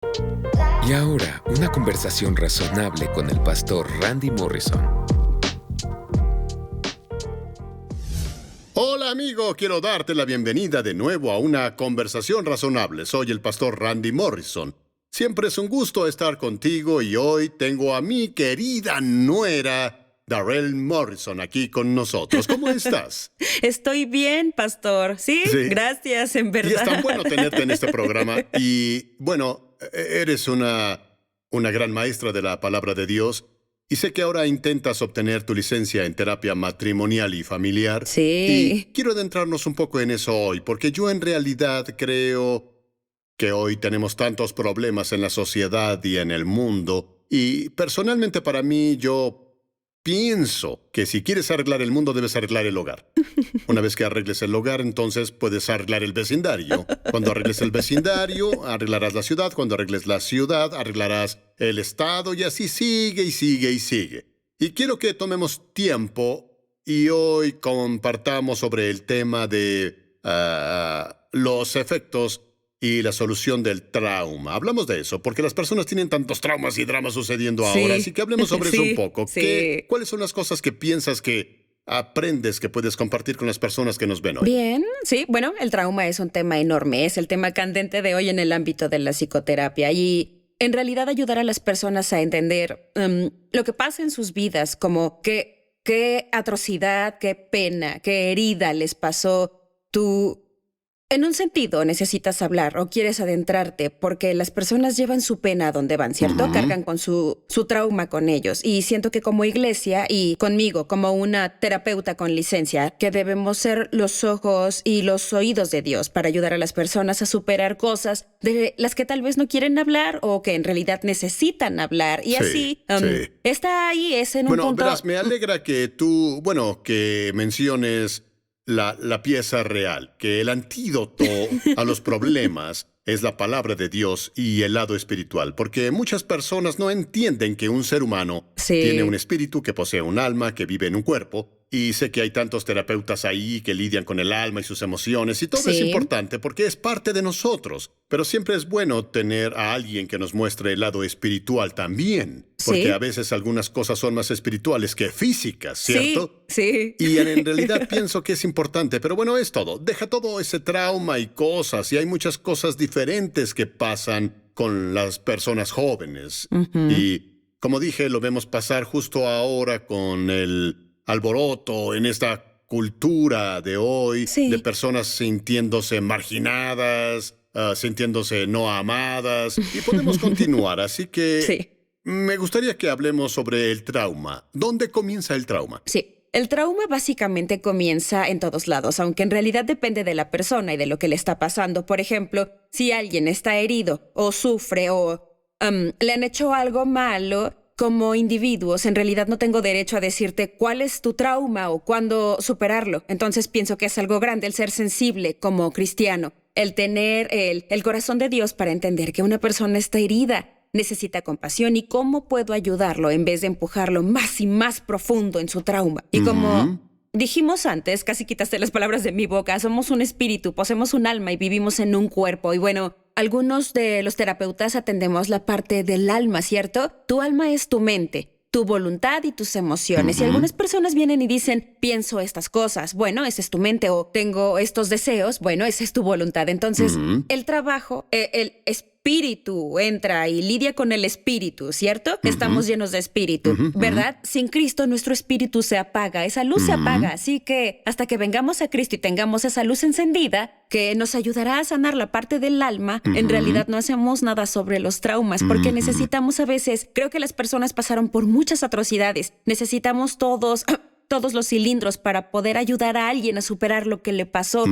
Y ahora, una conversación razonable con el pastor Randy Morrison. Hola amigo, quiero darte la bienvenida de nuevo a una conversación razonable. Soy el pastor Randy Morrison. Siempre es un gusto estar contigo y hoy tengo a mi querida nuera, Darrell Morrison, aquí con nosotros. ¿Cómo estás? Estoy bien, pastor. Sí, Sí. gracias, en Y es tan verdad. bueno tenerte en este programa. Y bueno, eres una gran maestra de la palabra de Dios. Y sé que ahora intentas obtener tu licencia en terapia matrimonial y familiar. Y Sí. quiero adentrarnos un poco en eso hoy, porque yo en realidad creo que hoy tenemos tantos problemas en la sociedad y en el mundo. Y personalmente para mí, yo pienso que si quieres arreglar el mundo, debes arreglar el hogar. Una vez que arregles el hogar, entonces puedes arreglar el vecindario. Cuando arregles el vecindario, arreglarás la ciudad. Cuando arregles la ciudad, arreglarás el estado. Y así sigue y sigue y sigue. Y quiero que tomemos tiempo y hoy compartamos sobre el tema de los efectos y la solución del trauma. Hablamos de eso, porque las personas tienen tantos traumas y dramas sucediendo ahora, así Sí. que hablemos sobre eso un Sí, poco. sí. ¿Cuáles son las cosas que piensas que aprendes que puedes compartir con las personas que nos ven hoy? Bien, sí. Bueno, el trauma es un tema enorme. Es el tema candente de hoy en el ámbito de la psicoterapia. Y en realidad ayudar a las personas a entender lo que pasa en sus vidas, como qué atrocidad, qué pena, qué herida les pasó. En un sentido, necesitas hablar o quieres adentrarte porque las personas llevan su pena a donde van, ¿cierto? Ujú. Cargan con su trauma con ellos. Y siento que como iglesia y conmigo, como una terapeuta con licencia, que debemos ser los ojos y los oídos de Dios para ayudar a las personas a superar cosas de las que tal vez no quieren hablar o que en realidad necesitan hablar. Y Sí, así, sí. está ahí, es en un Bueno, punto... verás, me alegra que tú, que menciones la pieza real, que el antídoto a los problemas es la palabra de Dios y el lado espiritual, porque muchas personas no entienden que un ser humano tiene un Sí, espíritu, que posee un alma, que vive en un cuerpo, y sé que hay tantos terapeutas ahí que lidian con el alma y sus emociones, y todo es sí, importante porque es parte de nosotros, pero siempre es bueno tener a alguien que nos muestre el lado espiritual también, porque a sí, veces algunas cosas son más espirituales que físicas, sí, ¿cierto? sí. Y en realidad pienso que es importante, pero bueno, es todo. Deja todo ese trauma y cosas, y hay muchas cosas diferentes que pasan con las personas jóvenes. Ujú. Y como dije, lo vemos pasar justo ahora con el alboroto en esta cultura de hoy, de Sí. personas sintiéndose marginadas, sintiéndose no amadas, y podemos continuar. Así que Sí, me gustaría que hablemos sobre el trauma. ¿Dónde comienza el trauma? sí. El trauma básicamente comienza en todos lados, aunque en realidad depende de la persona y de lo que le está pasando. Por ejemplo, si alguien está herido o sufre o le han hecho algo malo, como individuos, en realidad no tengo derecho a decirte cuál es tu trauma o cuándo superarlo. Entonces pienso que es algo grande el ser sensible como cristiano, el tener el corazón de Dios para entender que una persona está herida. Necesita compasión y cómo puedo ayudarlo en vez de empujarlo más y más profundo en su trauma. Y Ujú. como dijimos antes, casi quitaste las palabras de mi boca, somos un espíritu, poseemos un alma y vivimos en un cuerpo. Y bueno, algunos de los terapeutas atendemos la parte del alma, ¿cierto? Tu alma es tu mente, tu voluntad y tus emociones. Y Ujú. algunas personas vienen y dicen, pienso estas cosas. Bueno, esa es tu mente. O tengo estos deseos. Bueno, esa es tu voluntad. Entonces, Ujú. el trabajo, el espíritu entra y lidia con el espíritu, ¿cierto? Ujú. Estamos llenos de espíritu, Ujú. Ujú. ¿verdad? Sin Cristo nuestro espíritu se apaga, esa luz se Ujú. apaga. Así que hasta que vengamos a Cristo y tengamos esa luz encendida, que nos ayudará a sanar la parte del alma, en Ujú. realidad no hacemos nada sobre los traumas, porque Ujú. necesitamos a veces, creo que las personas pasaron por muchas atrocidades, necesitamos todos, todos los cilindros para poder ayudar a alguien a superar lo que le pasó. Y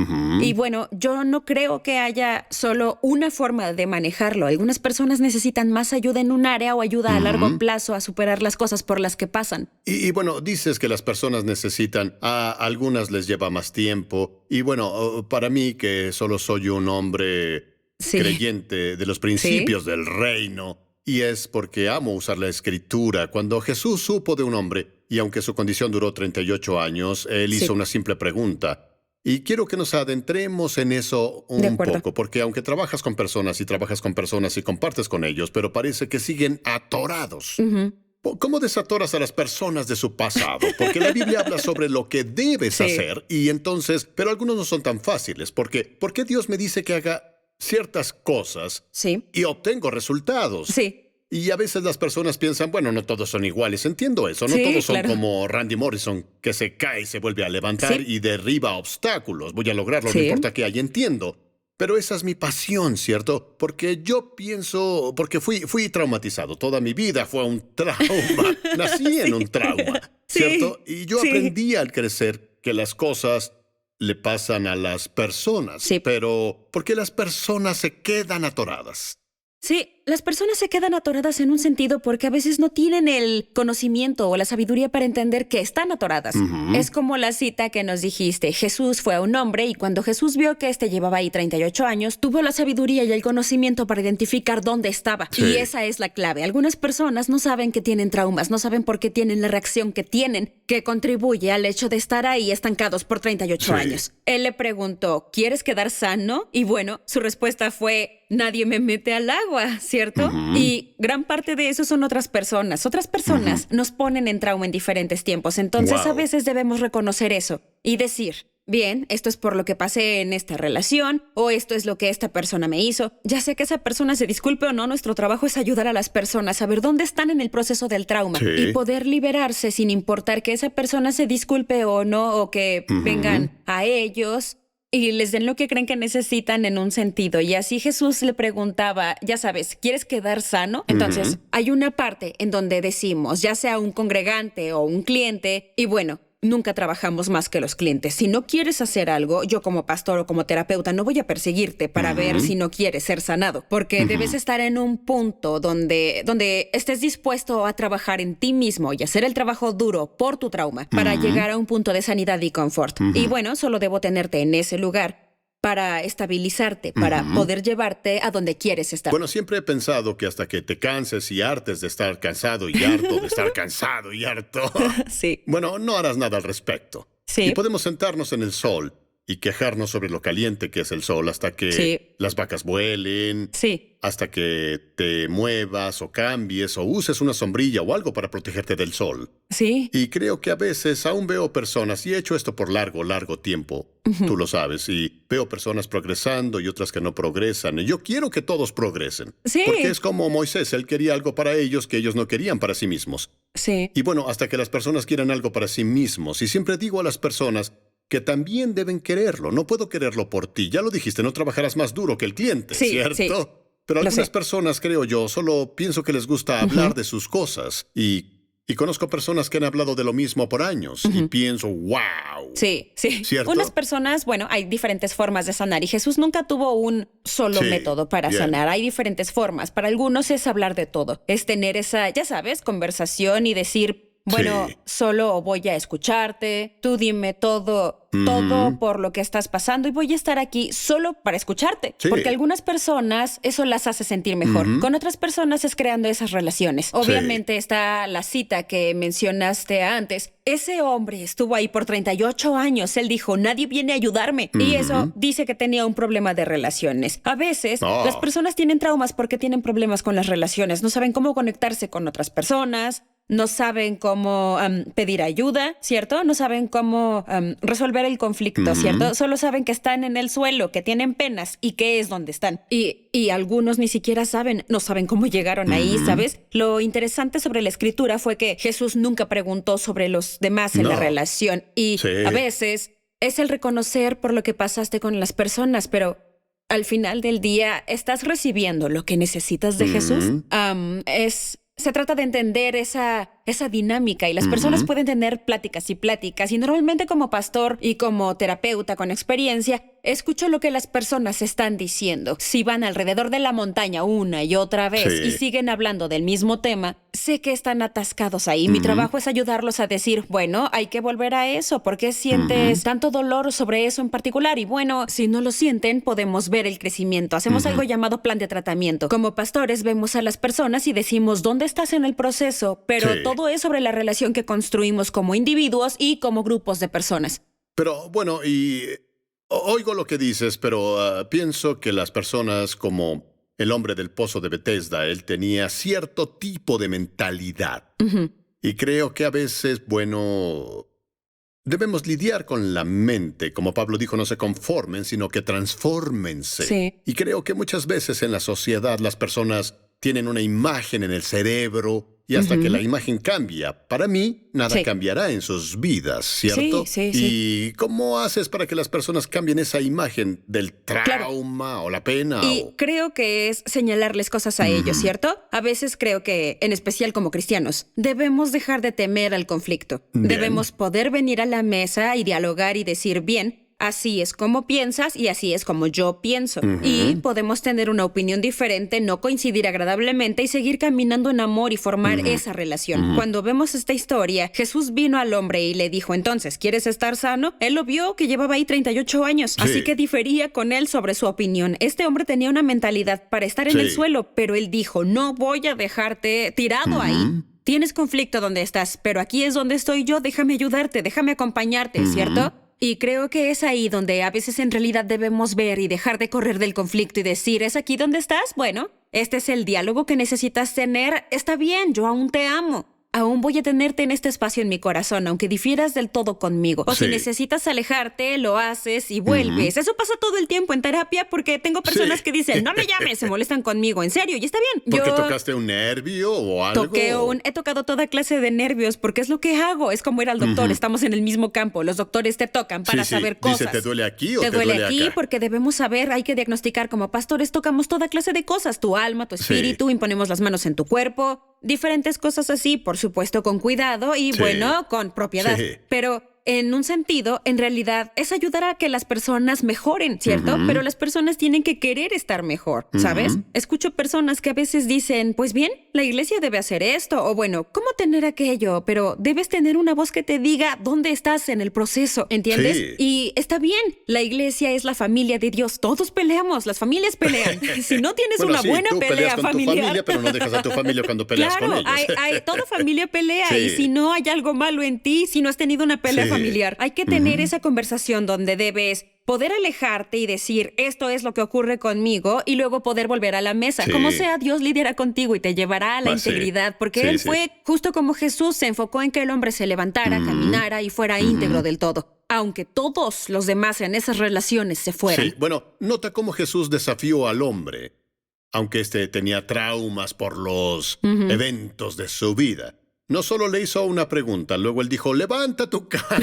Ujú. bueno, yo no creo que haya solo una forma de manejarlo. Algunas personas necesitan más ayuda en un área o ayuda a largo Ujú. plazo a superar las cosas por las que pasan. Y bueno, dices que las personas necesitan, a algunas les lleva más tiempo. Y bueno, para mí, que solo soy un hombre Sí, creyente de los sí, principios del reino, y es porque amo usar la escritura. Cuando Jesús supo de un hombre, y aunque su condición duró 38 años, él hizo sí, una simple pregunta. Y quiero que nos adentremos en eso De un acuerdo. poco, porque aunque trabajas con personas y trabajas con personas y compartes con ellos, pero parece que siguen atorados. Ujú. ¿Cómo desatoras a las personas de su pasado? Porque la Biblia habla sobre lo que debes Sí. hacer y entonces, pero algunos no son tan fáciles, porque ¿por qué Dios me dice que haga ciertas cosas Sí. y obtengo resultados? Sí. Y a veces las personas piensan, bueno, no todos son iguales, entiendo eso, no Sí, todos son claro. como Randy Morrison, que se cae y se vuelve a levantar Sí. y derriba obstáculos. Voy a lograrlo, no Sí. importa qué hay, entiendo. Pero esa es mi pasión, ¿cierto? Porque yo pienso, porque fui traumatizado, toda mi vida fue un trauma, nací en un trauma, Sí. ¿cierto? Y yo Sí. aprendí al crecer que las cosas le pasan a las personas, Sí. pero ¿por qué las personas se quedan atoradas? Sí, las personas se quedan atoradas en un sentido porque a veces no tienen el conocimiento o la sabiduría para entender que están atoradas. Ujú. Es como la cita que nos dijiste. Jesús fue un hombre y cuando Jesús vio que éste llevaba ahí 38 años, tuvo la sabiduría y el conocimiento para identificar dónde estaba. Sí. Y esa es la clave. Algunas personas no saben que tienen traumas, no saben por qué tienen la reacción que tienen, que contribuye al hecho de estar ahí estancados por 38 Sí. años. Él le preguntó, ¿quieres quedar sano? Y bueno, su respuesta fue, nadie me mete al agua, ¿cierto? Ujú. Y gran parte de eso son otras personas. Otras personas nos ponen en trauma en diferentes tiempos. Entonces Wow. a veces debemos reconocer eso y decir, bien, esto es por lo que pasé en esta relación o esto es lo que esta persona me hizo. Ya sea que esa persona se disculpe o no, nuestro trabajo es ayudar a las personas a ver dónde están en el proceso del trauma Sí. y poder liberarse sin importar que esa persona se disculpe o no o que Ujú. vengan a ellos y les den lo que creen que necesitan en un sentido. Y así Jesús le preguntaba, ya sabes, ¿quieres quedar sano? Entonces, hay una parte en donde decimos, ya sea un congregante o un cliente, y bueno, nunca trabajamos más que los clientes. Si no quieres hacer algo, yo como pastor o como terapeuta no voy a perseguirte para ver si no quieres ser sanado, porque debes estar en un punto donde estés dispuesto a trabajar en ti mismo y hacer el trabajo duro por tu trauma para llegar a un punto de sanidad y confort. Y bueno, solo debo tenerte en ese lugar para estabilizarte, para poder llevarte a donde quieres estar. Bueno, siempre he pensado que hasta que te canses y hartes de estar cansado y harto, de estar cansado y harto, Sí. bueno, no harás nada al respecto. Sí. Y podemos sentarnos en el sol y quejarnos sobre lo caliente que es el sol hasta que Sí. las vacas vuelen, Sí. hasta que te muevas o cambies o uses una sombrilla o algo para protegerte del sol. Sí. Y creo que a veces aún veo personas, y he hecho esto por largo tiempo, tú lo sabes, y veo personas progresando y otras que no progresan. Y yo quiero que todos progresen. Sí. Porque es como Moisés, él quería algo para ellos que ellos no querían para sí mismos. Sí. Y bueno, hasta que las personas quieran algo para sí mismos. Y siempre digo a las personas que también deben quererlo. No puedo quererlo por ti. Ya lo dijiste, no trabajarás más duro que el cliente, Sí, ¿cierto? sí. Pero Lo algunas sé. personas, creo yo, solo pienso que les gusta hablar de sus cosas. Y conozco personas que han hablado de lo mismo por años. Y pienso, wow. Sí, sí. ¿Cierto? Unas personas, bueno, hay diferentes formas de sanar y Jesús nunca tuvo un solo Sí, método para bien. sanar. Hay diferentes formas. Para algunos es hablar de todo. Es tener esa, ya sabes, conversación y decir, bueno, Sí. solo voy a escucharte, tú dime todo por lo que estás pasando y voy a estar aquí solo para escucharte. Sí. Porque algunas personas eso las hace sentir mejor. Con otras personas es creando esas relaciones. Obviamente está la cita que mencionaste antes. Ese hombre estuvo ahí por 38 años. Él dijo, nadie viene a ayudarme. Y eso dice que tenía un problema de relaciones. A veces Oh. las personas tienen traumas porque tienen problemas con las relaciones. No saben cómo conectarse con otras personas. No saben cómo pedir ayuda, ¿cierto? No saben cómo resolver el conflicto, ¿cierto? Solo saben que están en el suelo, que tienen penas y que es donde están. Y algunos ni siquiera saben, no saben cómo llegaron ahí, ¿sabes? Lo interesante sobre la escritura fue que Jesús nunca preguntó sobre los demás en la No. relación. Y Sí. a veces es el reconocer por lo que pasaste con las personas, pero al final del día estás recibiendo lo que necesitas de Jesús. Se trata de entender esa dinámica y las personas pueden tener pláticas y pláticas y normalmente como pastor y como terapeuta con experiencia escucho lo que las personas están diciendo. Si van alrededor de la montaña una y otra vez Sí. y siguen hablando del mismo tema, sé que están atascados ahí. Mi trabajo es ayudarlos a decir, bueno, hay que volver a eso. ¿Por qué sientes tanto dolor sobre eso en particular? Y bueno, si no lo sienten, podemos ver el crecimiento. Hacemos algo llamado plan de tratamiento. Como pastores vemos a las personas y decimos, ¿dónde estás en el proceso? Pero Sí. todo es sobre la relación que construimos como individuos y como grupos de personas. Pero bueno, y Oigo lo que dices, pero pienso que las personas como el hombre del pozo de Bethesda, él tenía cierto tipo de mentalidad. Ujú. Y creo que a veces, bueno, debemos lidiar con la mente. Como Pablo dijo, no se conformen, sino que transfórmense. Sí. Y creo que muchas veces en la sociedad las personas tienen una imagen en el cerebro y hasta que la imagen cambia, para mí, nada Sí. cambiará en sus vidas, ¿cierto? Sí. ¿Y cómo haces para que las personas cambien esa imagen del trauma o la pena? Y creo que es señalarles cosas a ellos, ¿cierto? A veces creo que, en especial como cristianos, debemos dejar de temer al conflicto. Bien. Debemos poder venir a la mesa y dialogar y decir, bien, así es como piensas y así es como yo pienso. Y podemos tener una opinión diferente, no coincidir agradablemente y seguir caminando en amor y formar esa relación. Cuando vemos esta historia, Jesús vino al hombre y le dijo, entonces, ¿quieres estar sano? Él lo vio que llevaba ahí 38 años, así que difería con él sobre su opinión. Este hombre tenía una mentalidad para estar en el suelo, pero él dijo, no voy a dejarte tirado ahí. Tienes conflicto donde estás, pero aquí es donde estoy yo, déjame ayudarte, déjame acompañarte, ¿cierto? Y creo que es ahí donde a veces en realidad debemos ver y dejar de correr del conflicto y decir, ¿es aquí donde estás? Bueno, este es el diálogo que necesitas tener. Está bien, yo aún te amo. Aún voy a tenerte en este espacio en mi corazón, aunque difieras del todo conmigo. O si necesitas alejarte, lo haces y vuelves. Eso pasa todo el tiempo en terapia porque tengo personas que dicen, no me llames, se molestan conmigo. En serio, y está bien. ¿Porque tocaste un nervio o algo? He tocado toda clase de nervios porque es lo que hago. Es como ir al doctor, estamos en el mismo campo. Los doctores te tocan para saber cosas. Dice, ¿te duele aquí o te duele aquí? acá? Porque debemos saber, hay que diagnosticar. Como pastores tocamos toda clase de cosas. Tu alma, tu espíritu, imponemos las manos en tu cuerpo. Diferentes cosas así, por supuesto, con cuidado y, bueno, con propiedad. Pero en un sentido, en realidad, es ayudar a que las personas mejoren, ¿cierto? Pero las personas tienen que querer estar mejor, ¿sabes? Escucho personas que a veces dicen, pues bien, la iglesia debe hacer esto, o bueno, ¿cómo tener aquello? Pero debes tener una voz que te diga dónde estás en el proceso, ¿entiendes? Sí. Y está bien, la iglesia es la familia de Dios, todos peleamos, las familias pelean. Si no tienes una buena tú pelea peleas con familiar... tu familia, pero no dejas a tu familia cuando peleas con ellos. Toda familia pelea y si no hay algo malo en ti, si no has tenido una pelea familiar, hay que tener esa conversación donde debes poder alejarte y decir, esto es lo que ocurre conmigo y luego poder volver a la mesa. Como sea, Dios lidiará contigo y te llevará a la integridad, porque Él fue justo como Jesús, se enfocó en que el hombre se levantara, caminara y fuera íntegro del todo. Aunque todos los demás en esas relaciones se fueran. Sí, bueno, nota cómo Jesús desafió al hombre, aunque éste tenía traumas por los eventos de su vida. No solo le hizo una pregunta, luego él dijo, levanta tu cama.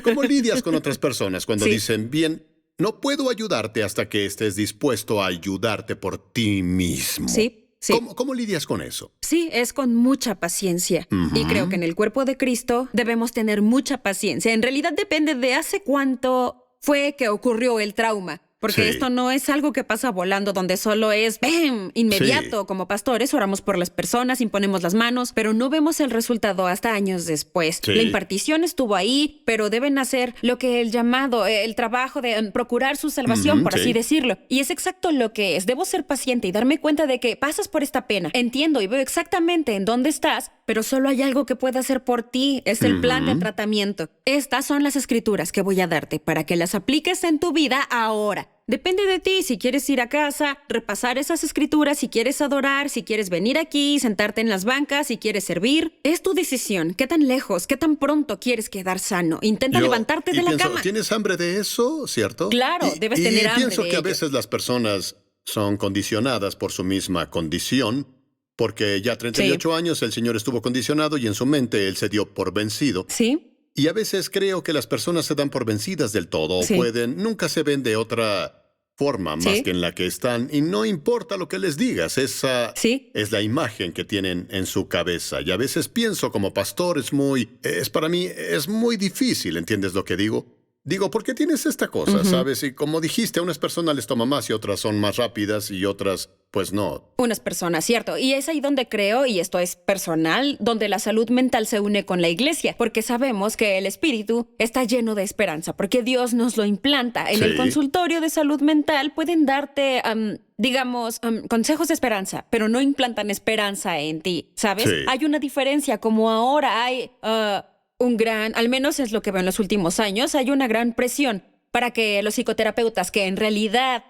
¿Cómo lidias con otras personas cuando dicen, bien, no puedo ayudarte hasta que estés dispuesto a ayudarte por ti mismo? Sí. ¿Cómo lidias con eso? Sí, es con mucha paciencia. Y creo que en el cuerpo de Cristo debemos tener mucha paciencia. En realidad depende de hace cuánto fue que ocurrió el trauma. Porque esto no es algo que pasa volando, donde solo es ¡bam! Inmediato. Como pastores oramos por las personas, imponemos las manos, pero no vemos el resultado hasta años después. La impartición estuvo ahí, pero deben hacer lo que el llamado, el trabajo de procurar su salvación, por así decirlo. Y es exacto lo que es. Debo ser paciente y darme cuenta de que pasas por esta pena. Entiendo y veo exactamente en dónde estás, pero solo hay algo que pueda hacer por ti. Es el plan de tratamiento. Estas son las escrituras que voy a darte para que las apliques en tu vida ahora. Depende de ti si quieres ir a casa, repasar esas escrituras, si quieres adorar, si quieres venir aquí, sentarte en las bancas, si quieres servir. Es tu decisión. ¿Qué tan lejos, qué tan pronto quieres quedar sano? Intenta levantarte de la cama. ¿Tienes hambre de eso, cierto? Claro, debes tener hambre de pienso que a veces las personas son condicionadas por su misma condición, porque ya 38 años el Señor estuvo condicionado y en su mente Él se dio por vencido. Sí. Y a veces creo que las personas se dan por vencidas del todo, o nunca se ven de otra forma más que en la que están, y no importa lo que les digas, esa es la imagen que tienen en su cabeza. Y a veces pienso como pastor, para mí es muy difícil, ¿entiendes lo que digo? Digo, ¿por qué tienes esta cosa, sabes? Y como dijiste, a unas personas les toma más y otras son más rápidas y otras, pues no. Unas personas, cierto. Y es ahí donde creo, y esto es personal, donde la salud mental se une con la iglesia, porque sabemos que el espíritu está lleno de esperanza, porque Dios nos lo implanta. En el consultorio de salud mental pueden darte, consejos de esperanza, pero no implantan esperanza en ti, ¿sabes? Hay una diferencia, como ahora hay... al menos es lo que veo en los últimos años, hay una gran presión para que los psicoterapeutas, que en realidad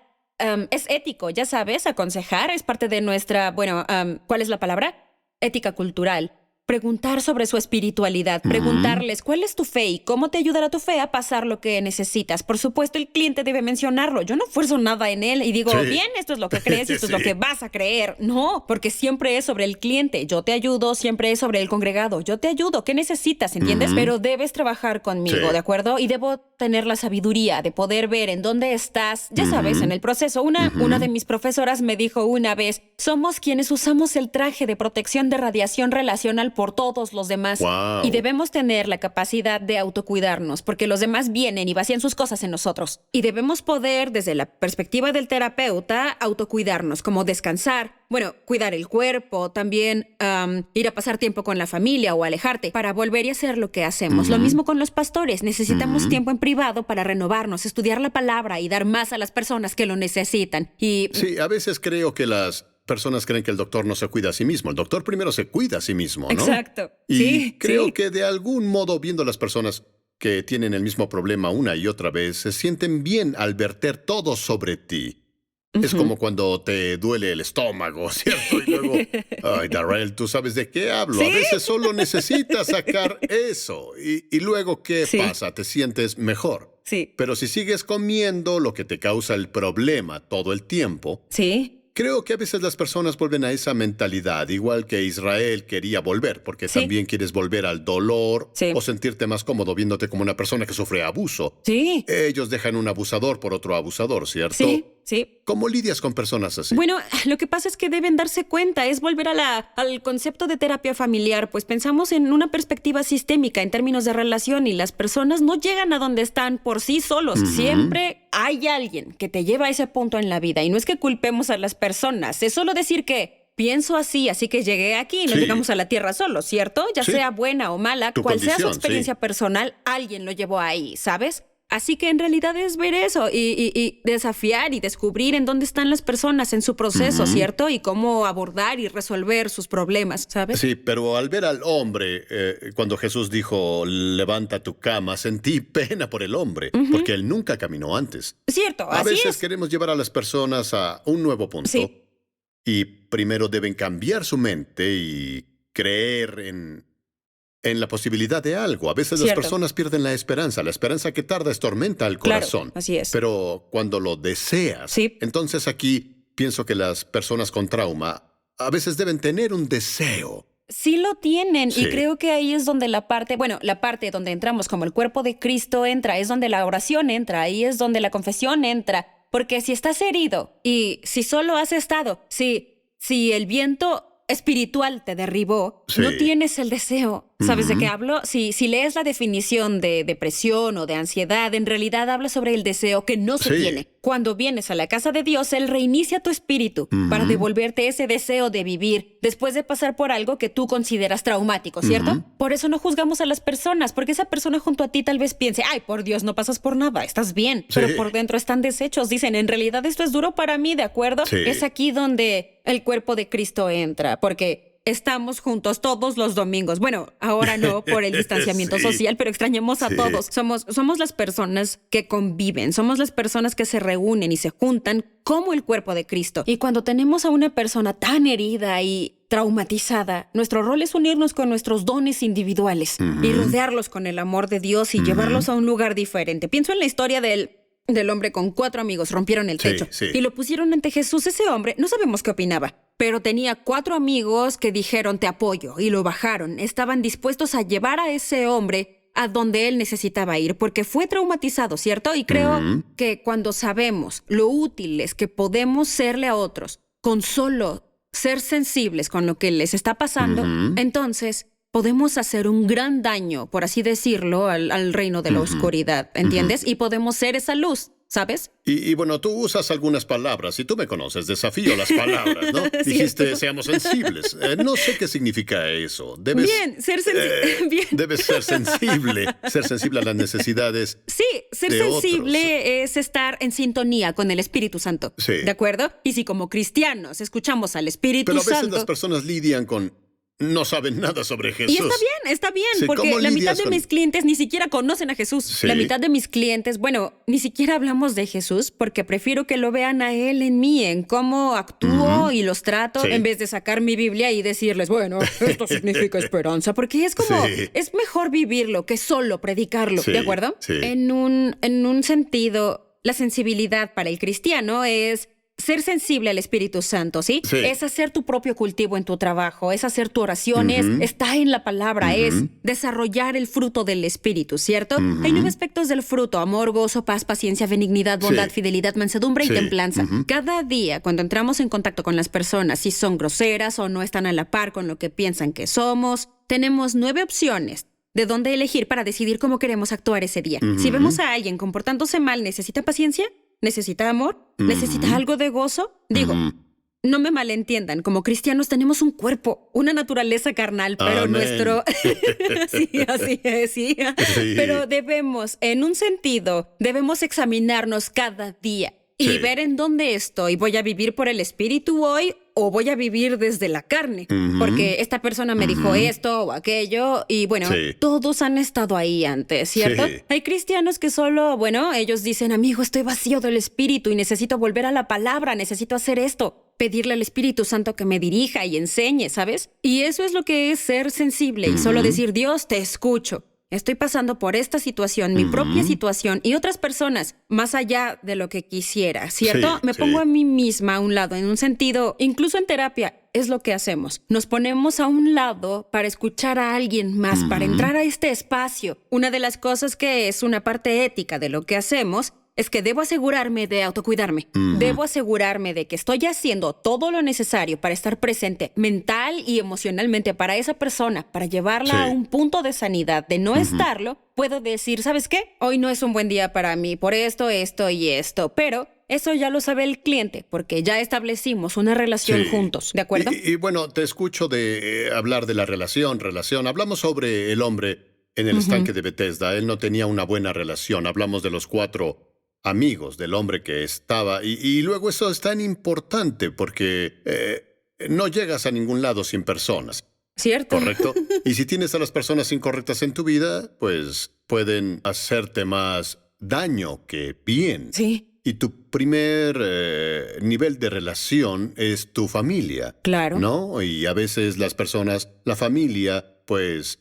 es ético, ya sabes, aconsejar es parte de nuestra, ¿cuál es la palabra? Ética cultural. Preguntar sobre su espiritualidad, preguntarles cuál es tu fe y cómo te ayudará tu fe a pasar lo que necesitas. Por supuesto, el cliente debe mencionarlo. Yo no fuerzo nada en él y digo, bien, esto es lo que crees y esto es lo que vas a creer. No, porque siempre es sobre el cliente. Yo te ayudo, siempre es sobre el congregado. Yo te ayudo, ¿qué necesitas? ¿Entiendes? Pero debes trabajar conmigo, ¿de acuerdo? Y debo tener la sabiduría de poder ver en dónde estás, ya sabes, en el proceso. Una de mis profesoras me dijo una vez, somos quienes usamos el traje de protección de radiación relacional por todos los demás. Wow. Y debemos tener la capacidad de autocuidarnos, porque los demás vienen y vacían sus cosas en nosotros. Y debemos poder, desde la perspectiva del terapeuta, autocuidarnos, como descansar, cuidar el cuerpo, también ir a pasar tiempo con la familia o alejarte para volver y hacer lo que hacemos. Lo mismo con los pastores. Necesitamos tiempo en privado para renovarnos, estudiar la palabra y dar más a las personas que lo necesitan. Y Sí, a veces creo que las personas creen que el doctor no se cuida a sí mismo. El doctor primero se cuida a sí mismo, ¿no? Exacto. Y Sí, creo sí. que de algún modo, viendo las personas que tienen el mismo problema una y otra vez, se sienten bien al verter todo sobre ti. Es como cuando te duele el estómago, ¿cierto? Y luego, ay, Darrell, tú sabes de qué hablo. A veces solo necesitas sacar eso. Y luego, ¿qué Sí. pasa? Te sientes mejor. Sí. Pero si sigues comiendo lo que te causa el problema todo el tiempo, Sí. creo que a veces las personas vuelven a esa mentalidad, igual que Israel quería volver, porque Sí. también quieres volver al dolor Sí. o sentirte más cómodo viéndote como una persona que sufre abuso. Sí. Ellos dejan un abusador por otro abusador, ¿cierto? Sí. Sí. ¿Cómo lidias con personas así? Bueno, lo que pasa es que deben darse cuenta, es volver al concepto de terapia familiar, pues pensamos en una perspectiva sistémica en términos de relación y las personas no llegan a donde están por sí solos. Siempre hay alguien que te lleva a ese punto en la vida y no es que culpemos a las personas, es solo decir que pienso así, así que llegué aquí y no Sí. llegamos a la Tierra solos, ¿cierto? Ya Sí. sea buena o mala, Tu cual sea su condición, experiencia personal, alguien lo llevó ahí, ¿sabes? Así que en realidad es ver eso y desafiar y descubrir en dónde están las personas en su proceso, ¿cierto? Y cómo abordar y resolver sus problemas, ¿sabes? Sí, pero al ver al hombre, cuando Jesús dijo, levanta tu cama, sentí pena por el hombre, porque él nunca caminó antes. Cierto, A así veces es. queremos llevar a las personas a un nuevo punto. Sí. Y primero deben cambiar su mente y creer en la posibilidad de algo. A veces las Cierto. personas pierden la esperanza. La esperanza que tarda estormenta el Claro, corazón. así es. Pero cuando lo deseas, Sí. entonces aquí pienso que las personas con trauma a veces deben tener un deseo. Sí lo tienen Sí. y creo que ahí es donde la parte donde entramos como el cuerpo de Cristo entra, es donde la oración entra, ahí es donde la confesión entra, porque si estás herido y si solo has estado, si el viento espiritual te derribó, Sí. no tienes el deseo. ¿Sabes de qué hablo? Si lees la definición de depresión o de ansiedad, en realidad habla sobre el deseo que no se Sí. tiene. Cuando vienes a la casa de Dios, Él reinicia tu espíritu para devolverte ese deseo de vivir después de pasar por algo que tú consideras traumático, ¿cierto? Por eso no juzgamos a las personas, porque esa persona junto a ti tal vez piense, ay, por Dios, no pasas por nada, estás bien. Sí. Pero por dentro están deshechos. Dicen, en realidad esto es duro para mí, ¿de acuerdo? Sí. Es aquí donde el cuerpo de Cristo entra, porque estamos juntos todos los domingos. Bueno, ahora no por el distanciamiento Sí. social, pero extrañamos a Sí. todos. Somos las personas que conviven, somos las personas que se reúnen y se juntan como el cuerpo de Cristo. Y cuando tenemos a una persona tan herida y traumatizada, nuestro rol es unirnos con nuestros dones individuales y rodearlos con el amor de Dios y llevarlos a un lugar diferente. Pienso en la historia del hombre con 4 amigos, rompieron el Sí, techo sí. y lo pusieron ante Jesús. Ese hombre, no sabemos qué opinaba, pero tenía 4 amigos que dijeron te apoyo y lo bajaron. Estaban dispuestos a llevar a ese hombre a donde él necesitaba ir porque fue traumatizado, ¿cierto? Y creo que cuando sabemos lo útiles que podemos serle a otros con solo ser sensibles con lo que les está pasando, entonces podemos hacer un gran daño, por así decirlo, al reino de la oscuridad, ¿entiendes? Y podemos ser esa luz, ¿sabes? Y bueno, tú usas algunas palabras, y tú me conoces, desafío las palabras, ¿no? Dijiste, Cierto. seamos sensibles. No sé qué significa eso. Debes, Bien, ser sensible. Bien. Debes ser sensible a las necesidades. Sí, ser de sensible otros. es estar en sintonía con el Espíritu Santo. Sí. ¿De acuerdo? Y si como cristianos escuchamos al Espíritu Pero a veces Santo... las personas lidian con no saben nada sobre Jesús. Y está bien, Sí, porque ¿cómo la mitad lidias de con- mis clientes ni siquiera conocen a Jesús. Sí. La mitad de mis clientes, bueno, ni siquiera hablamos de Jesús porque prefiero que lo vean a Él en mí, en cómo actúo y los trato, Sí. en vez de sacar mi Biblia y decirles, bueno, esto significa esperanza, porque es como, Sí. es mejor vivirlo que solo predicarlo, Sí, ¿de acuerdo? sí. En un sentido, la sensibilidad para el cristiano es ser sensible al Espíritu Santo, ¿sí? Sí. Es hacer tu propio cultivo en tu trabajo, es hacer tu oración, está en la palabra, es desarrollar el fruto del Espíritu, ¿cierto? Hay 9 aspectos del fruto: amor, gozo, paz, paciencia, benignidad, bondad, Sí. fidelidad, mansedumbre y Sí. templanza. Cada día, cuando entramos en contacto con las personas, si son groseras o no están a la par con lo que piensan que somos, tenemos 9 opciones de dónde elegir para decidir cómo queremos actuar ese día. Si vemos a alguien comportándose mal, ¿necesita paciencia? ¿Necesita amor? ¿Necesita algo de gozo? Digo, no me malentiendan, como cristianos tenemos un cuerpo, una naturaleza carnal, pero Amén. nuestro... sí, así es, sí. Sí. Pero debemos, en un sentido, debemos examinarnos cada día y Sí. ver en dónde estoy. ¿Voy a vivir por el Espíritu hoy o voy a vivir desde la carne? Porque esta persona me dijo esto o aquello y bueno, Sí. todos han estado ahí antes, ¿cierto? Sí. Hay cristianos que solo, bueno, ellos dicen, amigo, estoy vacío del Espíritu y necesito volver a la palabra, necesito hacer esto, pedirle al Espíritu Santo que me dirija y enseñe, ¿sabes? Y eso es lo que es ser sensible y solo decir, Dios, te escucho. Estoy pasando por esta situación, mi propia situación y otras personas, más allá de lo que quisiera, ¿cierto? Sí, Me sí. pongo a mí misma a un lado, en un sentido, incluso en terapia, es lo que hacemos. Nos ponemos a un lado para escuchar a alguien más, para entrar a este espacio. Una de las cosas que es una parte ética de lo que hacemos es que debo asegurarme de autocuidarme. Debo asegurarme de que estoy haciendo todo lo necesario para estar presente mental y emocionalmente para esa persona, para llevarla Sí. a un punto de sanidad. De no estarlo, puedo decir, ¿sabes qué? Hoy no es un buen día para mí por esto, esto y esto. Pero eso ya lo sabe el cliente porque ya establecimos una relación Sí. juntos. ¿De acuerdo? Y bueno, te escucho de hablar de la relación. Hablamos sobre el hombre en el estanque de Bethesda. Él no tenía una buena relación. Hablamos de los 4 amigos del hombre que estaba. Y luego eso es tan importante porque no llegas a ningún lado sin personas, ¿Cierto? ¿correcto? Y si tienes a las personas incorrectas en tu vida, pues pueden hacerte más daño que bien. Sí, Y tu primer nivel de relación es tu familia. claro. ¿No? Y a veces las personas, la familia, pues,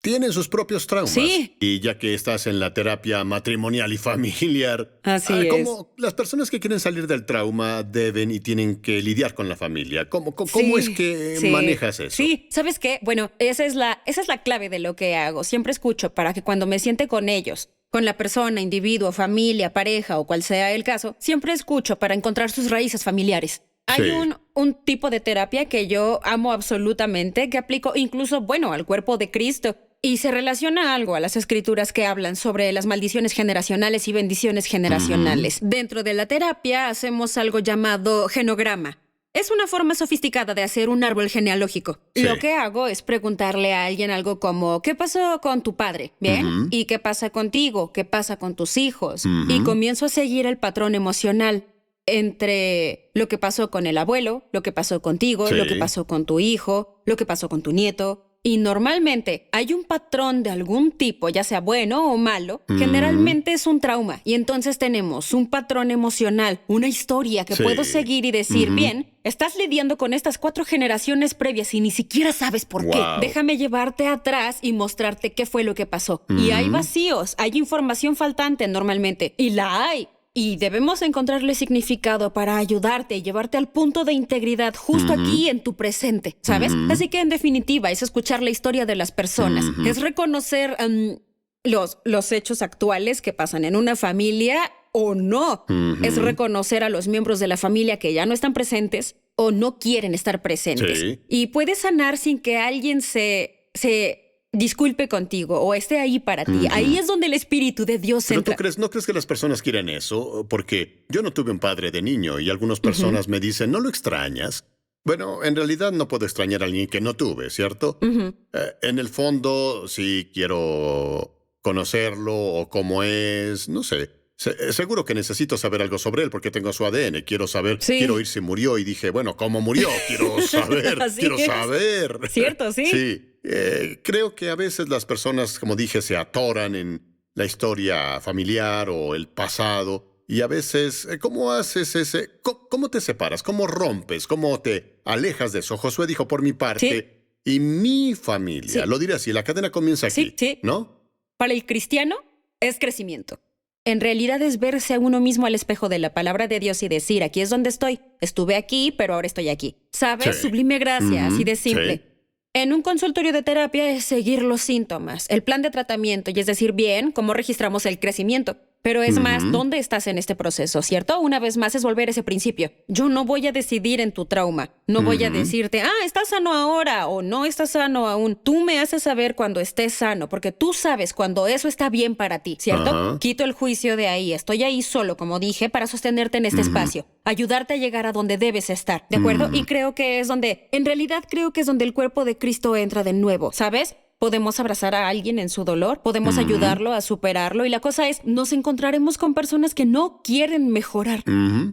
tienen sus propios traumas. Sí. Y ya que estás en la terapia matrimonial y familiar, Así como las personas que quieren salir del trauma deben y tienen que lidiar con la familia. ¿Cómo Sí, es que sí. manejas eso? Sí, ¿sabes qué? Bueno, esa es la clave de lo que hago. Siempre escucho para que cuando me siente con ellos, con la persona, individuo, familia, pareja o cual sea el caso, siempre escucho para encontrar sus raíces familiares. Hay Sí. un tipo de terapia que yo amo absolutamente, que aplico incluso, bueno, al cuerpo de Cristo. Y se relaciona algo a las escrituras que hablan sobre las maldiciones generacionales y bendiciones generacionales. Dentro de la terapia hacemos algo llamado genograma. Es una forma sofisticada de hacer un árbol genealógico. Sí. Lo que hago es preguntarle a alguien algo como, ¿qué pasó con tu padre? ¿Bien? ¿Y qué pasa contigo? ¿Qué pasa con tus hijos? Y comienzo a seguir el patrón emocional entre lo que pasó con el abuelo, lo que pasó contigo, Sí. lo que pasó con tu hijo, lo que pasó con tu nieto. Y normalmente hay un patrón de algún tipo, ya sea bueno o malo, generalmente es un trauma. Y entonces tenemos un patrón emocional, una historia que Sí. puedo seguir y decir, bien, estás lidiando con estas 4 generaciones previas y ni siquiera sabes por qué. Wow. Déjame llevarte atrás y mostrarte qué fue lo que pasó. Y hay vacíos, hay información faltante normalmente. Y la hay. Y debemos encontrarle significado para ayudarte y llevarte al punto de integridad justo aquí en tu presente, ¿sabes? Así que en definitiva es escuchar la historia de las personas, es reconocer los hechos actuales que pasan en una familia o no, es reconocer a los miembros de la familia que ya no están presentes o no quieren estar presentes. Sí. Y puedes sanar sin que alguien se disculpe contigo o esté ahí para ti. Ahí es donde el Espíritu de Dios ¿Pero entra. no crees que las personas quieren eso? Porque yo no tuve un padre de niño y algunas personas me dicen, ¿no lo extrañas? Bueno, en realidad no puedo extrañar a alguien que no tuve, ¿cierto? En el fondo, sí quiero conocerlo o cómo es, no sé. Seguro que necesito saber algo sobre él porque tengo su ADN. Quiero saber, Sí. quiero oír si murió. Y dije, bueno, ¿cómo murió? Quiero saber, Así quiero es. saber. Cierto, sí. Sí. Creo que a veces las personas, como dije, se atoran en la historia familiar o el pasado. Y a veces, ¿cómo haces cómo te separas? ¿Cómo rompes? ¿Cómo te alejas de eso? Josué dijo, por mi parte, y mi familia. Sí. Lo diré así, la cadena comienza aquí, Sí. ¿no? Para el cristiano es crecimiento. En realidad es verse a uno mismo al espejo de la palabra de Dios y decir, aquí es donde estoy. Estuve aquí, pero ahora estoy aquí. ¿Sabes? Sí. Sublime gracia, Ujú, así de simple. sí. En un consultorio de terapia es seguir los síntomas, el plan de tratamiento, y es decir, bien, cómo registramos el crecimiento. Pero es más, ¿dónde estás en este proceso, cierto? Una vez más es volver a ese principio. Yo no voy a decidir en tu trauma. No voy a decirte, estás sano ahora o no estás sano aún. Tú me haces saber cuando estés sano, porque tú sabes cuando eso está bien para ti, ¿cierto? Ajá. Quito el juicio de ahí. Estoy ahí solo, como dije, para sostenerte en este espacio. Ayudarte a llegar a donde debes estar, ¿de acuerdo? Y creo que es donde, en realidad creo que es donde el cuerpo de Cristo entra de nuevo, ¿sabes? Podemos abrazar a alguien en su dolor, podemos ayudarlo a superarlo y la cosa es, nos encontraremos con personas que no quieren mejorar,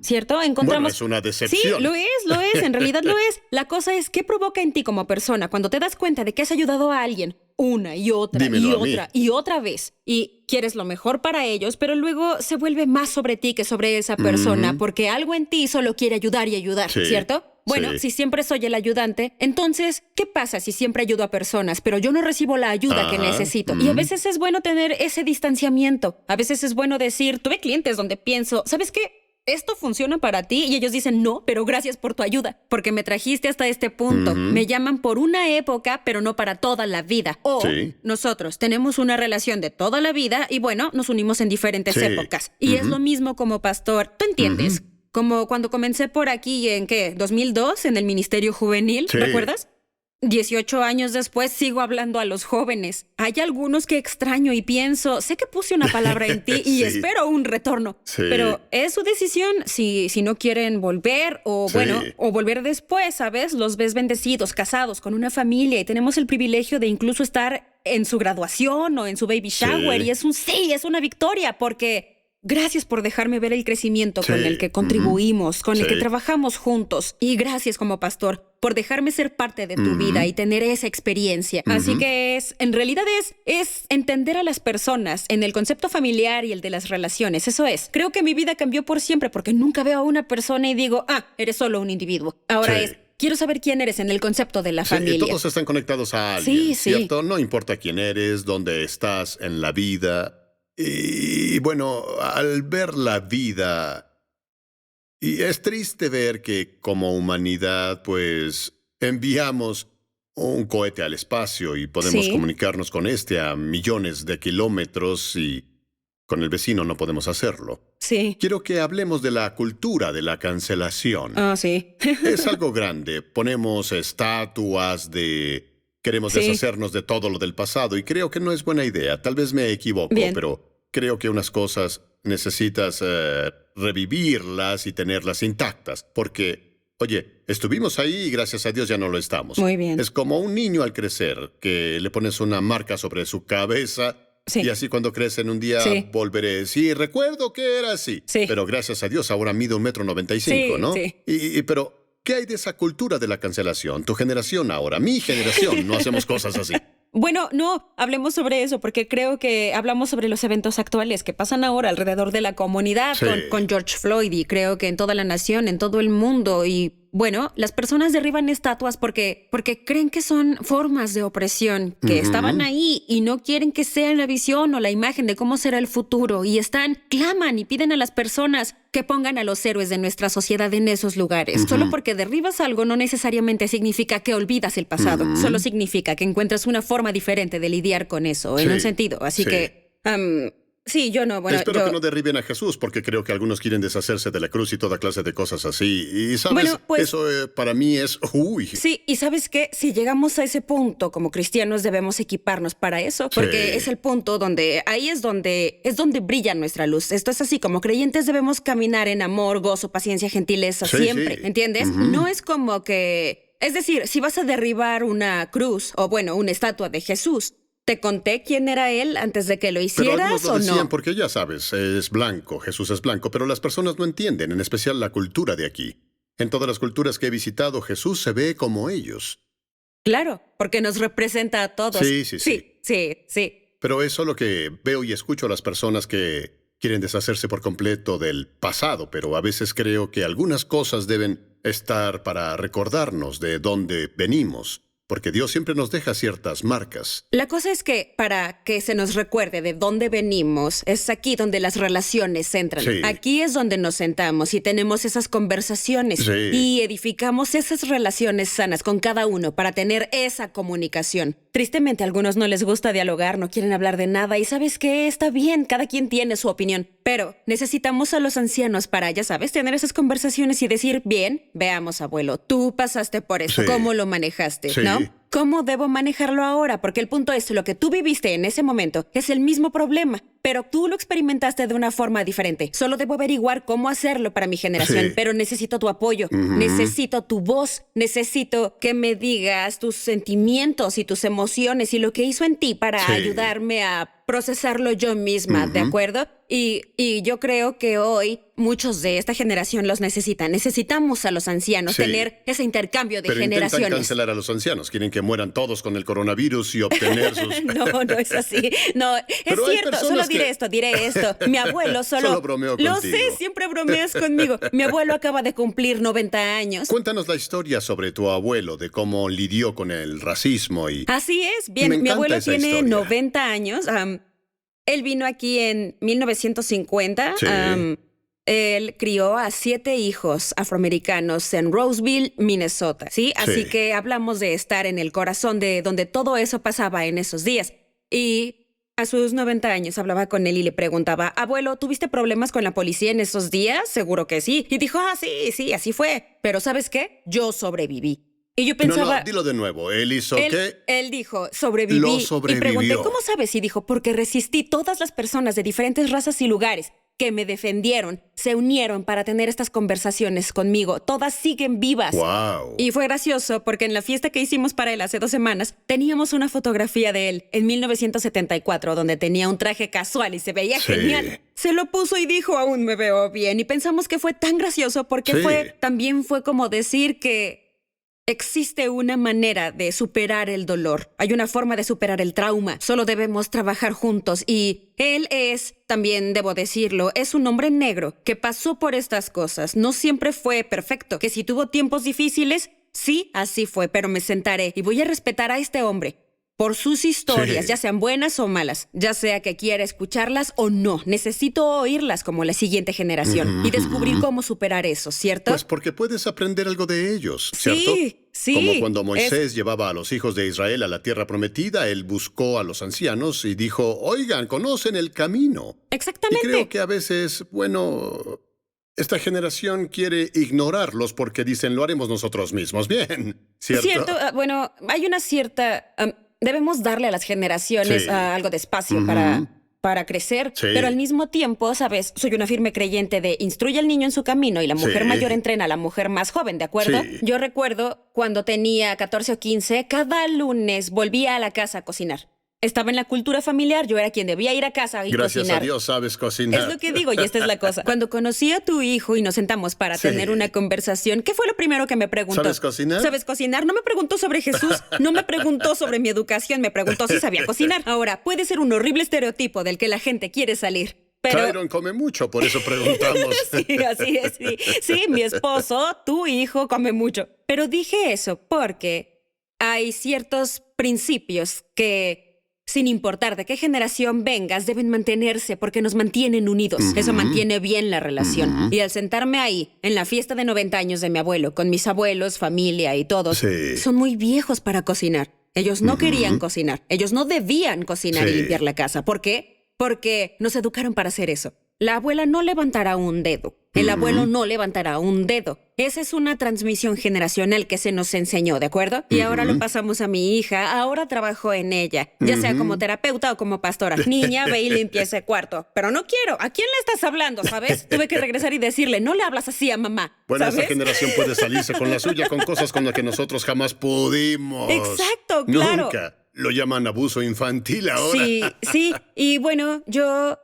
¿cierto? Encontramos... Bueno, es una decepción. Sí, lo es, en realidad lo es. La cosa es, ¿qué provoca en ti como persona cuando te das cuenta de que has ayudado a alguien una y otra Dímelo y a mí. otra y otra vez y quieres lo mejor para ellos, pero luego se vuelve más sobre ti que sobre esa persona porque algo en ti solo quiere ayudar y ayudar, Sí, ¿cierto? Bueno, sí. si siempre soy el ayudante, entonces, ¿qué pasa si siempre ayudo a personas, pero yo no recibo la ayuda que Ajá, necesito? Y a veces es bueno tener ese distanciamiento. A veces es bueno decir, tuve clientes donde pienso, ¿sabes qué? Esto funciona para ti y ellos dicen no, pero gracias por tu ayuda, porque me trajiste hasta este punto. Me llaman por una época, pero no para toda la vida. O Sí. nosotros tenemos una relación de toda la vida y bueno, nos unimos en diferentes Sí. épocas. Y es lo mismo como pastor, ¿tú entiendes? Como cuando comencé por aquí en, ¿qué? 2002, en el Ministerio Juvenil, Sí. ¿recuerdas? 18 años después sigo hablando a los jóvenes. Hay algunos que extraño y pienso, sé que puse una palabra en ti y Sí. espero un retorno. Sí. Pero es su decisión si no quieren volver o Sí. bueno, o volver después, ¿sabes? Los ves bendecidos, casados, con una familia y tenemos el privilegio de incluso estar en su graduación o en su baby shower Sí. y es una victoria porque... Gracias por dejarme ver el crecimiento con Sí. el que contribuimos, con el que Sí. trabajamos juntos. Y gracias como pastor por dejarme ser parte de tu vida y tener esa experiencia. Así que en realidad es entender a las personas en el concepto familiar y el de las relaciones. Eso es. Creo que mi vida cambió por siempre porque nunca veo a una persona y digo, eres solo un individuo. Ahora Sí. quiero saber quién eres en el concepto de la Sí, familia. todos están conectados a alguien, Sí, sí. ¿cierto? No importa quién eres, dónde estás en la vida. Y bueno, al ver la vida, y es triste ver que como humanidad, pues, enviamos un cohete al espacio y podemos Sí. comunicarnos con este a millones de kilómetros y con el vecino no podemos hacerlo. Sí. Quiero que hablemos de la cultura de la cancelación. Sí. Es algo grande. Ponemos estatuas de... Queremos Sí. deshacernos de todo lo del pasado y creo que no es buena idea. Tal vez me equivoco, Bien. pero creo que unas cosas necesitas revivirlas y tenerlas intactas. Porque, oye, estuvimos ahí y gracias a Dios ya no lo estamos. Muy bien. Es como un niño al crecer, que le pones una marca sobre su cabeza Sí. y así cuando crece en un día Sí. volveré. Sí, recuerdo que era así. Sí. Pero gracias a Dios ahora mido 1,95 m, Sí, ¿no? sí. Pero, ¿qué hay de esa cultura de la cancelación? Tu generación ahora, mi generación, no hacemos cosas así. Bueno, no, hablemos sobre eso porque creo que hablamos sobre los eventos actuales que pasan ahora alrededor de la comunidad Sí. con George Floyd y creo que en toda la nación, en todo el mundo y bueno, las personas derriban estatuas porque creen que son formas de opresión que estaban ahí y no quieren que sean la visión o la imagen de cómo será el futuro y claman y piden a las personas que pongan a los héroes de nuestra sociedad en esos lugares. Solo porque derribas algo no necesariamente significa que olvidas el pasado. Solo significa que encuentras una forma diferente de lidiar con eso, en Sí, un sentido. Así sí. que, sí, yo no, bueno, Espero que no derriben a Jesús, porque creo que algunos quieren deshacerse de la cruz y toda clase de cosas así. Y, ¿sabes? Bueno, pues- Eso para mí es... Uy. Sí, y ¿sabes qué? Si llegamos a ese punto, como cristianos debemos equiparnos para eso, porque Sí. es el punto donde, ahí es donde brilla nuestra luz. Esto es así, como creyentes debemos caminar en amor, gozo, paciencia, gentileza, Sí, siempre, sí. ¿entiendes? No es como que... Es decir, si vas a derribar una cruz, o bueno, una estatua de Jesús, ¿Te conté quién era él antes de que lo Pero hicieras algunos lo o decían no? porque ya sabes, es blanco, Jesús es blanco, pero las personas no entienden, en especial la cultura de aquí. En todas las culturas que he visitado, Jesús se ve como ellos. Claro, porque nos representa a todos. Sí. Sí. Pero es solo que veo y escucho a las personas que quieren deshacerse por completo del pasado, pero a veces creo que algunas cosas deben estar para recordarnos de dónde venimos, porque Dios siempre nos deja ciertas marcas. La cosa es que para que se nos recuerde de dónde venimos, es aquí donde las relaciones entran. Sí. Aquí es donde nos sentamos y tenemos esas conversaciones Sí. y edificamos esas relaciones sanas con cada uno para tener esa comunicación. Tristemente a algunos no les gusta dialogar, no quieren hablar de nada y ¿sabes qué? Está bien, cada quien tiene su opinión. Pero necesitamos a los ancianos para, ya sabes, tener esas conversaciones y decir, bien, veamos, abuelo, tú pasaste por eso, Sí. ¿cómo lo manejaste? Sí. ¿No? ¿Cómo debo manejarlo ahora? Porque el punto es, lo que tú viviste en ese momento es el mismo problema, pero tú lo experimentaste de una forma diferente. Solo debo averiguar cómo hacerlo para mi generación, Sí. pero necesito tu apoyo, necesito tu voz, necesito que me digas tus sentimientos y tus emociones y lo que hizo en ti para Sí. ayudarme a procesarlo yo misma, ¿de acuerdo? Y yo creo que hoy muchos de esta generación los necesitan. Necesitamos a los ancianos, Sí. tener ese intercambio de Pero intentan generaciones. cancelar a los ancianos. Quieren que mueran todos con el coronavirus y obtener sus... No es así. No, es Pero hay cierto. personas Solo diré esto. Mi abuelo solo... Solo bromeo Lo contigo. sé, siempre bromeas conmigo. Mi abuelo acaba de cumplir 90 años. Cuéntanos la historia sobre tu abuelo, de cómo lidió con el racismo y... Así es. Me Bien, mi encanta abuelo esa tiene historia. 90 años. Él vino aquí en 1950. Sí. Él crió a 7 hijos afroamericanos en Roseville, Minnesota. ¿Sí? Así Sí. que hablamos de estar en el corazón de donde todo eso pasaba en esos días. Y a sus 90 años hablaba con él y le preguntaba, abuelo, ¿tuviste problemas con la policía en esos días? Seguro que sí. Y dijo, sí, así fue. Pero ¿sabes qué? Yo sobreviví. Y yo pensaba... No, dilo de nuevo. ¿Él hizo qué? Él dijo, sobreviví. Lo sobrevivió. Y pregunté, ¿cómo sabes? Y dijo, porque resistí. Todas las personas de diferentes razas y lugares que me defendieron, se unieron para tener estas conversaciones conmigo. Todas siguen vivas. ¡Wow! Y fue gracioso porque en la fiesta que hicimos para él hace 2 semanas, teníamos una fotografía de él en 1974, donde tenía un traje casual y se veía Sí. genial. Se lo puso y dijo, aún me veo bien. Y pensamos que fue tan gracioso porque Sí. también fue como decir que existe una manera de superar el dolor. Hay una forma de superar el trauma. Solo debemos trabajar juntos. Y él es, también debo decirlo, es un hombre negro que pasó por estas cosas. No siempre fue perfecto. Que si tuvo tiempos difíciles, sí, así fue. Pero me sentaré y voy a respetar a este hombre por sus historias, Sí. ya sean buenas o malas, ya sea que quiera escucharlas o no. Necesito oírlas como la siguiente generación y descubrir cómo superar eso, ¿cierto? Pues porque puedes aprender algo de ellos, ¿cierto? Sí. Como cuando Moisés llevaba a los hijos de Israel a la tierra prometida, él buscó a los ancianos y dijo, oigan, conocen el camino. Y Exactamente. creo que a veces, bueno, esta generación quiere ignorarlos porque dicen, lo haremos nosotros mismos. Bien, ¿cierto? Cierto, bueno, hay una cierta... debemos darle a las generaciones Sí. algo de espacio Ujú. para crecer, Sí. pero al mismo tiempo, ¿sabes? Soy una firme creyente de instruye al niño en su camino y la mujer Sí. mayor entrena a la mujer más joven, ¿de acuerdo? Sí. Yo recuerdo cuando tenía 14 o 15, cada lunes volvía a la casa a cocinar. Estaba en la cultura familiar, yo era quien debía ir a casa y Gracias cocinar. a Dios sabes cocinar. Es lo que digo y esta es la cosa. Cuando conocí a tu hijo y nos sentamos para Sí. tener una conversación, ¿qué fue lo primero que me preguntó? ¿Sabes cocinar? ¿Sabes cocinar? No me preguntó sobre Jesús, no me preguntó sobre mi educación, me preguntó si sabía cocinar. Ahora, puede ser un horrible estereotipo del que la gente quiere salir, pero... Tyron come mucho, por eso preguntamos. Sí, así es, sí. Sí, mi esposo, tu hijo, come mucho. Pero dije eso porque hay ciertos principios que, sin importar de qué generación vengas, deben mantenerse porque nos mantienen unidos. Eso mantiene bien la relación. Y al sentarme ahí, en la fiesta de 90 años de mi abuelo, con mis abuelos, familia y todos, Sí. son muy viejos para cocinar. Ellos no querían cocinar. Ellos no debían cocinar y Sí. limpiar la casa. ¿Por qué? Porque nos educaron para hacer eso. La abuela no levantará un dedo. El abuelo no levantará un dedo. Esa es una transmisión generacional que se nos enseñó, ¿de acuerdo? Y ahora lo pasamos a mi hija. Ahora trabajo en ella, ya sea como terapeuta o como pastora. Niña, ve y limpia ese cuarto. Pero no quiero. ¿A quién le estás hablando, sabes? Tuve que regresar y decirle, no le hablas así a mamá. Bueno, ¿sabes? esa generación puede salirse con la suya, con cosas con las que nosotros jamás pudimos. Exacto, claro. Nunca. lo llaman abuso infantil ahora. Sí, sí. Y bueno, yo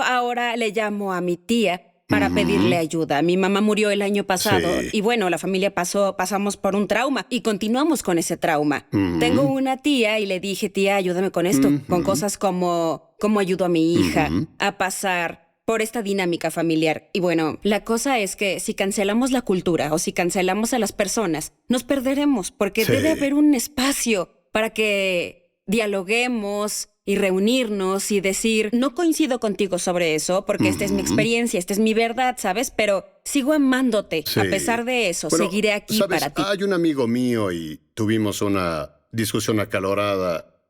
ahora le llamo a mi tía para pedirle ayuda. Mi mamá murió el año pasado Sí. y bueno, la familia pasamos por un trauma y continuamos con ese trauma. Tengo una tía y le dije, tía, ayúdame con esto, con cosas como cómo ayudo a mi hija a pasar por esta dinámica familiar. Y bueno, la cosa es que si cancelamos la cultura o si cancelamos a las personas, nos perderemos porque Sí. debe haber un espacio para que dialoguemos y reunirnos y decir, no coincido contigo sobre eso porque esta es mi experiencia, esta es mi verdad, ¿sabes? Pero sigo amándote. Sí. A pesar de eso, Bueno, seguiré aquí ¿sabes? para ti. Hay un amigo mío y tuvimos una discusión acalorada.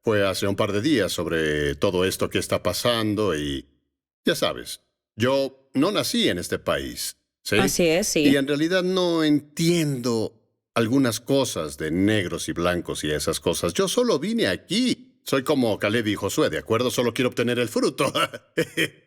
Fue hace un par de días sobre todo esto que está pasando y ya sabes, yo no nací en este país, ¿sí? Así es, sí. Y en realidad no entiendo algunas cosas de negros y blancos y esas cosas. Yo solo vine aquí. Soy como Caleb y Josué, ¿de acuerdo? Solo quiero obtener el fruto.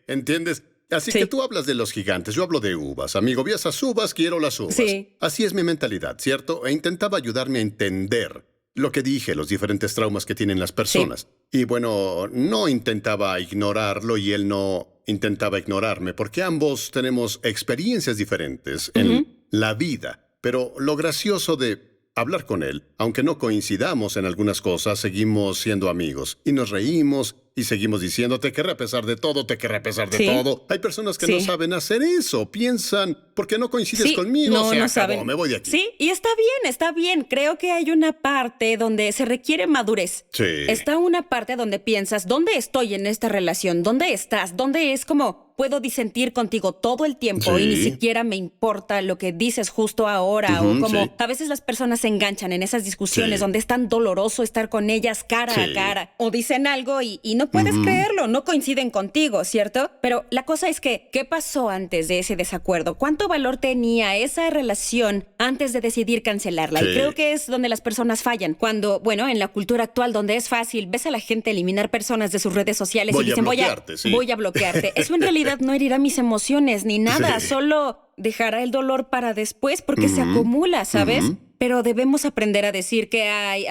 ¿Entiendes? Así Sí. que tú hablas de los gigantes, yo hablo de uvas. Amigo, vi esas uvas, quiero las uvas. Sí. Así es mi mentalidad, ¿cierto? E intentaba ayudarme a entender lo que dije, los diferentes traumas que tienen las personas. Y bueno, no intentaba ignorarlo y él no intentaba ignorarme, porque ambos tenemos experiencias diferentes en la vida. Pero lo gracioso de hablar con él, aunque no coincidamos en algunas cosas, seguimos siendo amigos. Y nos reímos y seguimos diciendo, te querré a pesar de todo, te querré a pesar de Sí. todo. Hay personas que Sí. no saben hacer eso. Piensan, porque no coincides Sí, conmigo, no, se no acabó, saben. me voy de aquí. Sí, y está bien, está bien. Creo que hay una parte donde se requiere madurez. Sí. Está una parte donde piensas, ¿dónde estoy en esta relación? ¿Dónde estás? ¿Dónde es como puedo disentir contigo todo el tiempo y ni Sí. siquiera me importa lo que dices justo ahora? O como sí. a veces las personas se enganchan en esas discusiones Sí. donde es tan doloroso estar con ellas cara a Sí. cara. O dicen algo y no puedes creerlo, no coinciden contigo, ¿cierto? Pero la cosa es que, ¿qué pasó antes de ese desacuerdo? ¿Cuánto valor tenía esa relación antes de decidir cancelarla? Sí. Y creo que es donde las personas fallan. Cuando, bueno, en la cultura actual donde es fácil, ves a la gente eliminar personas de sus redes sociales Voy y a dicen, bloquearte, sí. voy a bloquearte. Eso en realidad no herirá mis emociones ni nada, Sí. solo dejará el dolor para después porque se acumula, ¿sabes? Pero debemos aprender a decir que hay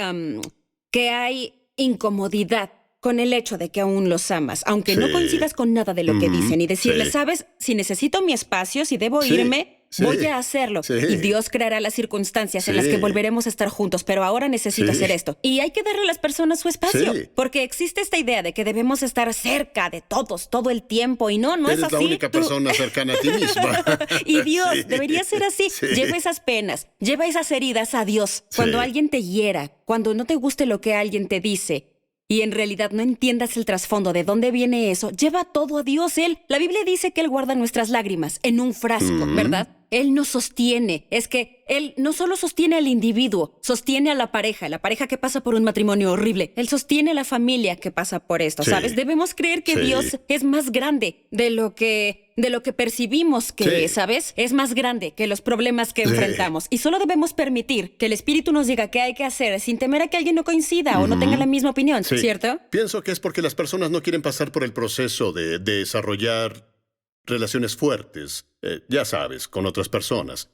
incomodidad con el hecho de que aún los amas, aunque no Sí. coincidas con nada de lo que dicen y decirles, Sí. ¿sabes? Si necesito mi espacio, si debo Sí. irme, Sí. voy a hacerlo. Sí. Y Dios creará las circunstancias en las Sí. que volveremos a estar juntos, pero ahora necesito Sí. hacer esto. Y hay que darle a las personas su espacio, Sí. porque existe esta idea de que debemos estar cerca de todos todo el tiempo y no es Eres así. la única Tú- persona cercana a ti misma. Y Dios, Sí. debería ser así. Sí. Lleva esas penas, lleva esas heridas a Dios. Cuando Sí. alguien te hiera, cuando no te guste lo que alguien te dice y en realidad no entiendas el trasfondo de dónde viene eso, lleva todo a Dios. La Biblia dice que Él guarda nuestras lágrimas en un frasco, ¿verdad? Él nos sostiene. Es que Él no solo sostiene al individuo, sostiene a la pareja que pasa por un matrimonio horrible. Él sostiene a la familia que pasa por esto, Sí. ¿sabes? Debemos creer que Sí. Dios es más grande de lo que percibimos que Sí. es, ¿sabes? Es más grande que los problemas que Sí. enfrentamos. Y solo debemos permitir que el Espíritu nos diga qué hay que hacer sin temer a que alguien no coincida o no tenga la misma opinión, Sí. ¿cierto? Pienso que es porque las personas no quieren pasar por el proceso de desarrollar relaciones fuertes, ya sabes, con otras personas.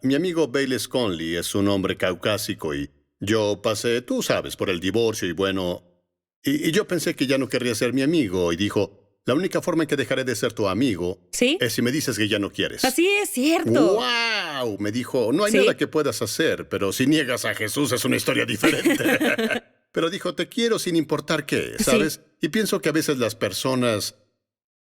Mi amigo Bayless Conley es un hombre caucásico y yo pasé, tú sabes, por el divorcio y bueno, y yo pensé que ya no querría ser mi amigo y dijo, la única forma en que dejaré de ser tu amigo ¿Sí? es si me dices que ya no quieres. Así es, cierto. ¡Wow! Me dijo, no hay Sí. nada que puedas hacer, pero si niegas a Jesús es una historia diferente. Pero dijo, te quiero sin importar qué, ¿sabes? Y pienso que a veces las personas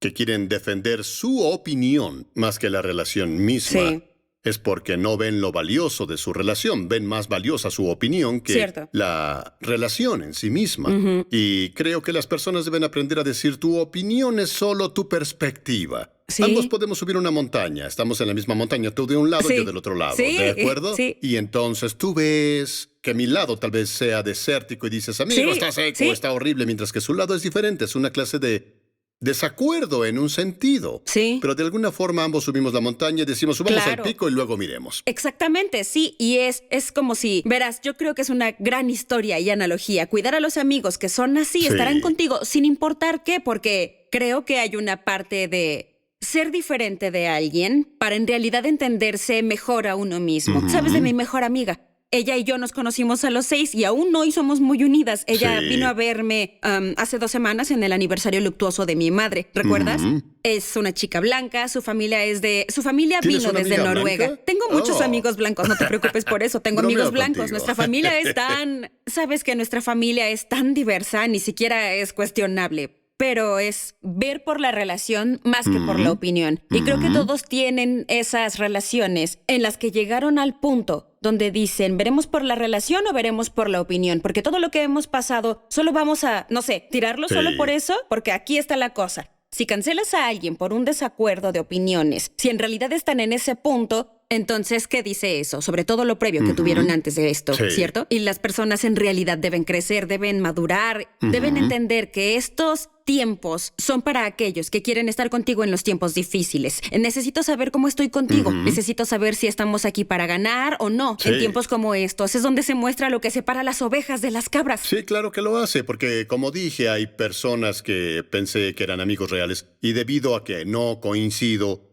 que quieren defender su opinión más que la relación misma Sí. es porque no ven lo valioso de su relación, ven más valiosa su opinión que Cierto. la relación en sí misma. Y creo que las personas deben aprender a decir tu opinión es solo tu perspectiva. Sí. Ambos podemos subir una montaña, estamos en la misma montaña, tú de un lado y Sí. yo del otro lado, Sí, ¿de acuerdo? sí. Y entonces tú ves que mi lado tal vez sea desértico y dices, amigo, Sí, está seco, sí. está horrible, mientras que su lado es diferente, es una clase de desacuerdo en un sentido. Sí. Pero de alguna forma ambos subimos la montaña y decimos, subamos Claro. al pico y luego miremos. Exactamente, sí, y es como si, verás, yo creo que es una gran historia y analogía. Cuidar a los amigos que son así, Sí. estarán contigo sin importar qué, porque creo que hay una parte de ser diferente de alguien para en realidad entenderse mejor a uno mismo. ¿Sabes de mi mejor amiga? ella y yo nos conocimos a los 6 y aún hoy somos muy unidas. Ella Sí. vino a verme hace 2 semanas en el aniversario luctuoso de mi madre. ¿Recuerdas? Es una chica blanca, su familia ¿Tienes vino una desde amiga Noruega. blanca? Tengo muchos Oh. amigos blancos, no te preocupes por eso. Tengo Bromeo amigos blancos. contigo. Nuestra familia es tan... Sabes que nuestra familia es tan diversa, ni siquiera es cuestionable. Pero es ver por la relación más que por la opinión. Y creo que todos tienen esas relaciones en las que llegaron al punto donde dicen, ¿veremos por la relación o veremos por la opinión? Porque todo lo que hemos pasado, solo vamos a, no sé, tirarlo Sí. solo por eso, porque aquí está la cosa. Si cancelas a alguien por un desacuerdo de opiniones, si en realidad están en ese punto, entonces, ¿qué dice eso? Sobre todo lo previo que tuvieron antes de esto, Sí. ¿cierto? Y las personas en realidad deben crecer, deben madurar, deben entender que estos tiempos son para aquellos que quieren estar contigo en los tiempos difíciles. Necesito saber cómo estoy contigo. Necesito saber si estamos aquí para ganar o no. Sí. En tiempos como estos es donde se muestra lo que separa las ovejas de las cabras. Sí, claro que lo hace, porque como dije, hay personas que pensé que eran amigos reales y debido a que no coincido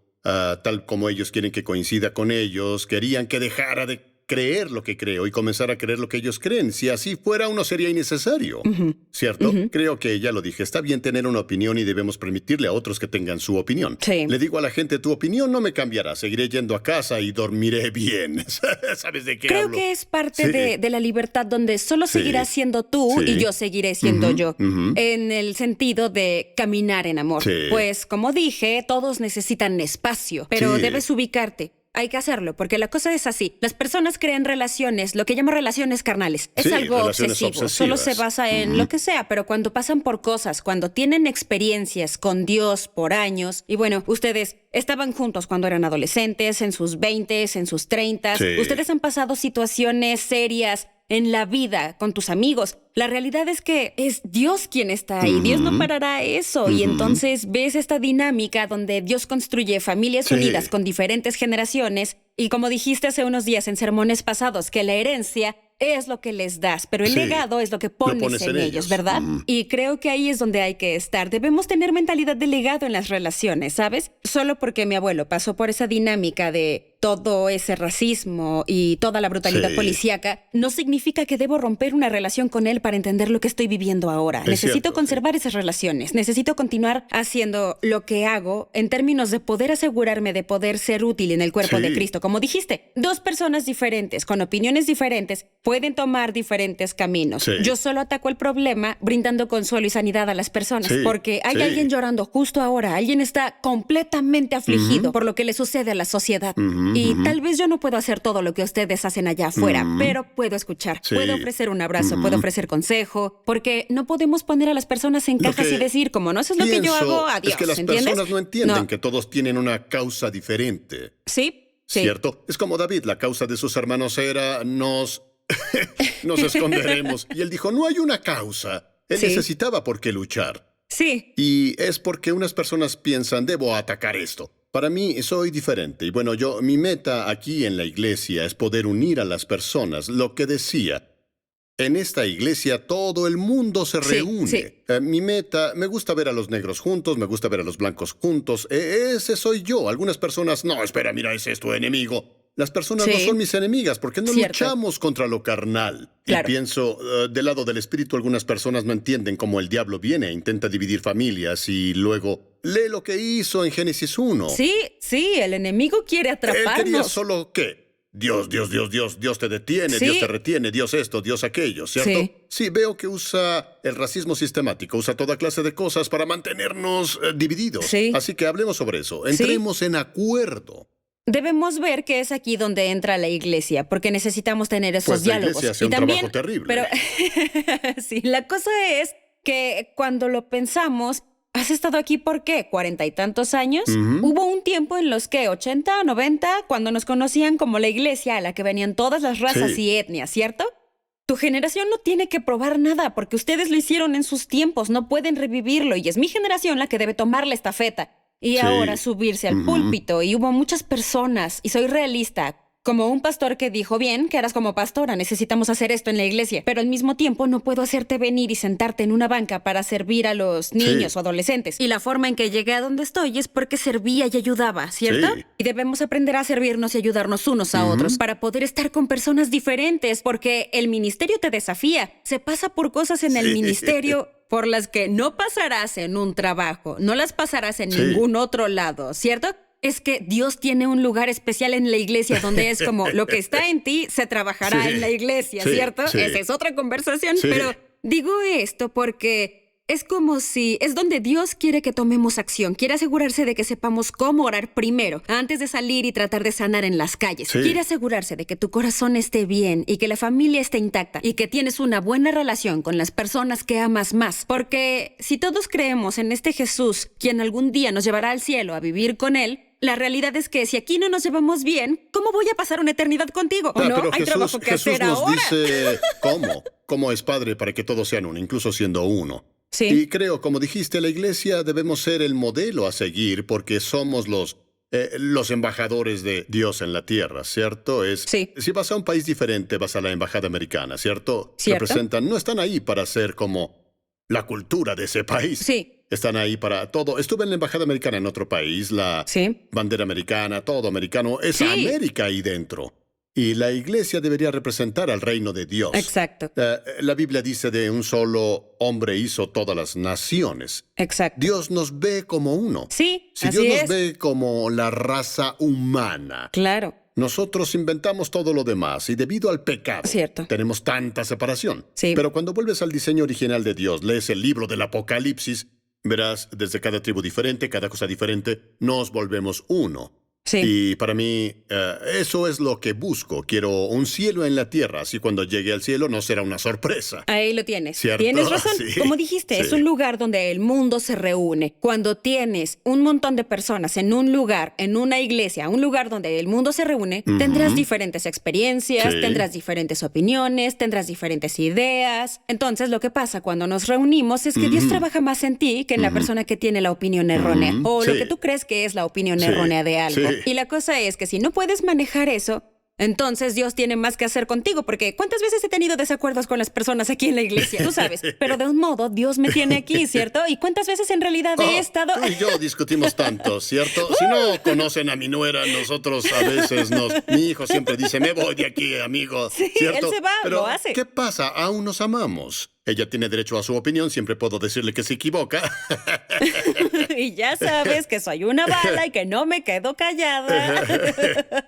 tal como ellos quieren que coincida con ellos, querían que dejara de creer lo que creo y comenzar a creer lo que ellos creen. Si así fuera, uno sería innecesario. ¿Cierto? Creo que ya lo dije. Está bien tener una opinión y debemos permitirle a otros que tengan su opinión. Sí. Le digo a la gente, tu opinión no me cambiará. Seguiré yendo a casa y dormiré bien. ¿Sabes de qué Creo hablo? que es parte Sí. de la libertad donde solo Sí. seguirás siendo tú Sí. y yo seguiré siendo yo. En el sentido de caminar en amor. Sí. Pues, como dije, todos necesitan espacio, pero Sí. debes ubicarte. Hay que hacerlo, porque la cosa es así. Las personas crean relaciones, lo que llamo relaciones carnales. Es Sí, algo relaciones obsesivo. Solo obsesivas. se basa en lo que sea, pero cuando pasan por cosas, cuando tienen experiencias con Dios por años, y bueno, ustedes estaban juntos cuando eran adolescentes, en sus 20s, en sus 30s. Sí. Ustedes han pasado situaciones serias en la vida con tus amigos. La realidad es que es Dios quien está ahí. Dios no parará eso. Y entonces ves esta dinámica donde Dios construye familias Sí. unidas con diferentes generaciones. Y como dijiste hace unos días en sermones pasados, que la herencia es lo que les das, pero el Sí. legado es lo que Lo pones, pones en en ellos, ellos. ¿verdad? Y creo que ahí es donde hay que estar. Debemos tener mentalidad de legado en las relaciones, ¿sabes? Solo porque mi abuelo pasó por esa dinámica de todo ese racismo y toda la brutalidad Sí. policíaca, no significa que debo romper una relación con él para entender lo que estoy viviendo ahora. Es Necesito cierto, conservar esas relaciones. Necesito continuar haciendo lo que hago en términos de poder asegurarme de poder ser útil en el cuerpo Sí. de Cristo. Como dijiste, dos personas diferentes, con opiniones diferentes, pueden tomar diferentes caminos. Sí. Yo solo ataco el problema brindando consuelo y sanidad a las personas, Sí, porque hay sí. alguien llorando justo ahora, alguien está completamente afligido por lo que le sucede a la sociedad. Y tal vez yo no puedo hacer todo lo que ustedes hacen allá afuera, pero puedo escuchar, Sí. puedo ofrecer un abrazo, puedo ofrecer consejo, porque no podemos poner a las personas en Lo cajas que y decir, como no, eso es lo que yo pienso hago, adiós, es que las ¿entiendes? personas no entienden No. que todos tienen una causa diferente. Sí, sí. ¿Cierto? Es como David, la causa de sus hermanos era nos esconderemos. Y él dijo, no hay una causa. Él Sí. necesitaba por qué luchar. Sí, Y es porque unas personas piensan, debo atacar esto. Para mí, soy diferente. Y bueno, mi meta aquí en la iglesia es poder unir a las personas. Lo que decía, en esta iglesia todo el mundo se Sí, reúne. sí. Mi meta, me gusta ver a los negros juntos, me gusta ver a los blancos juntos. Ese soy yo. Algunas personas, no, espera, mira, ese es tu enemigo. Las personas Sí. no son mis enemigas porque no Cierto. luchamos contra lo carnal. Claro. Y pienso, del lado del espíritu, algunas personas no entienden cómo el diablo viene e intenta dividir familias y luego lee lo que hizo en Génesis 1. sí, sí, el enemigo quiere Él quería atraparnos. solo ¿qué? Dios te detiene, Sí. Dios te retiene, Dios esto, Dios aquello, ¿cierto? Sí. Sí, veo que usa el racismo sistemático, usa toda clase de cosas para mantenernos divididos. Sí. Así que hablemos sobre eso, entremos en acuerdo. Debemos ver que es aquí donde entra la iglesia, porque necesitamos tener esos Pues la diálogos. iglesia hace un trabajo terrible. Pero sí, la cosa es que cuando lo pensamos, ¿has estado aquí por qué? ¿40 y tantos años? Hubo un tiempo en los que 80, 90, cuando nos conocían como la iglesia a la que venían todas las razas Sí. y etnias, ¿cierto? Tu generación no tiene que probar nada porque ustedes lo hicieron en sus tiempos, no pueden revivirlo y es mi generación la que debe tomar la estafeta. Y Sí. ahora subirse al púlpito y hubo muchas personas, y soy realista, como un pastor que dijo, bien, que harás como pastora, necesitamos hacer esto en la iglesia, pero al mismo tiempo no puedo hacerte venir y sentarte en una banca para servir a los niños o adolescentes. Y la forma en que llegué a donde estoy es porque servía y ayudaba, ¿cierto? Sí. Y debemos aprender a servirnos y ayudarnos unos a otros para poder estar con personas diferentes, porque el ministerio te desafía. Se pasa por cosas en el ministerio por las que no pasarás en un trabajo, no las pasarás en ningún otro lado, ¿cierto? Es que Dios tiene un lugar especial en la iglesia donde es como lo que está en ti se trabajará en la iglesia, ¿cierto? Sí. Esa es otra conversación, Sí. pero digo esto porque es como si es donde Dios quiere que tomemos acción. Quiere asegurarse de que sepamos cómo orar primero, antes de salir y tratar de sanar en las calles. Sí. Quiere asegurarse de que tu corazón esté bien y que la familia esté intacta y que tienes una buena relación con las personas que amas más. Porque si todos creemos en este Jesús, quien algún día nos llevará al cielo a vivir con Él, la realidad es que si aquí no nos llevamos bien, ¿cómo voy a pasar una eternidad contigo? ¿O no? Pero Hay trabajo que Jesús hacer nos ahora. dice cómo es Padre para que todos sean uno, incluso siendo uno. Sí. Y creo, como dijiste, la iglesia debemos ser el modelo a seguir porque somos los embajadores de Dios en la tierra, ¿cierto? Sí. Si vas a un país diferente, vas a la embajada americana, ¿cierto? ¿Cierto? No están ahí para ser como la cultura de ese país. Sí. Están ahí para todo. Estuve en la embajada americana en otro país, la Sí. bandera americana, todo americano. Es Sí. América ahí dentro. Y la iglesia debería representar al reino de Dios. Exacto. La Biblia dice de un solo hombre hizo todas las naciones. Exacto. Dios nos ve como uno. Sí, Si así Dios nos es. ve como la raza humana, Claro. nosotros inventamos todo lo demás y debido al pecado Cierto. tenemos tanta separación. Sí. Pero cuando vuelves al diseño original de Dios, lees el libro del Apocalipsis, verás desde cada tribu diferente, cada cosa diferente, nos volvemos uno. Sí. Y para mí, eso es lo que busco. Quiero un cielo en la tierra, así cuando llegue al cielo no será una sorpresa. Ahí lo tienes. ¿Cierto? Tienes razón. Sí. Como dijiste, Sí. es un lugar donde el mundo se reúne. Cuando tienes un montón de personas en un lugar, en una iglesia, un lugar donde el mundo se reúne, tendrás diferentes experiencias, Sí. tendrás diferentes opiniones, tendrás diferentes ideas. Entonces, lo que pasa cuando nos reunimos es que Dios trabaja más en ti que en la persona que tiene la opinión errónea o lo Sí. que tú crees que es la opinión Sí. errónea de algo. Sí. Y la cosa es que si no puedes manejar eso, entonces Dios tiene más que hacer contigo, porque ¿cuántas veces he tenido desacuerdos con las personas aquí en la iglesia? Tú sabes, pero de un modo Dios me tiene aquí, ¿cierto? ¿Y cuántas veces en realidad he estado...? Tú y yo discutimos tanto, ¿cierto? Si no conocen a mi nuera, nosotros a veces Mi hijo siempre dice, me voy de aquí, amigo, Sí, ¿cierto? él se va, Pero, lo hace. ¿qué pasa? Aún nos amamos. Ella tiene derecho a su opinión, siempre puedo decirle que se equivoca. Y ya sabes que soy una bala y que no me quedo callada.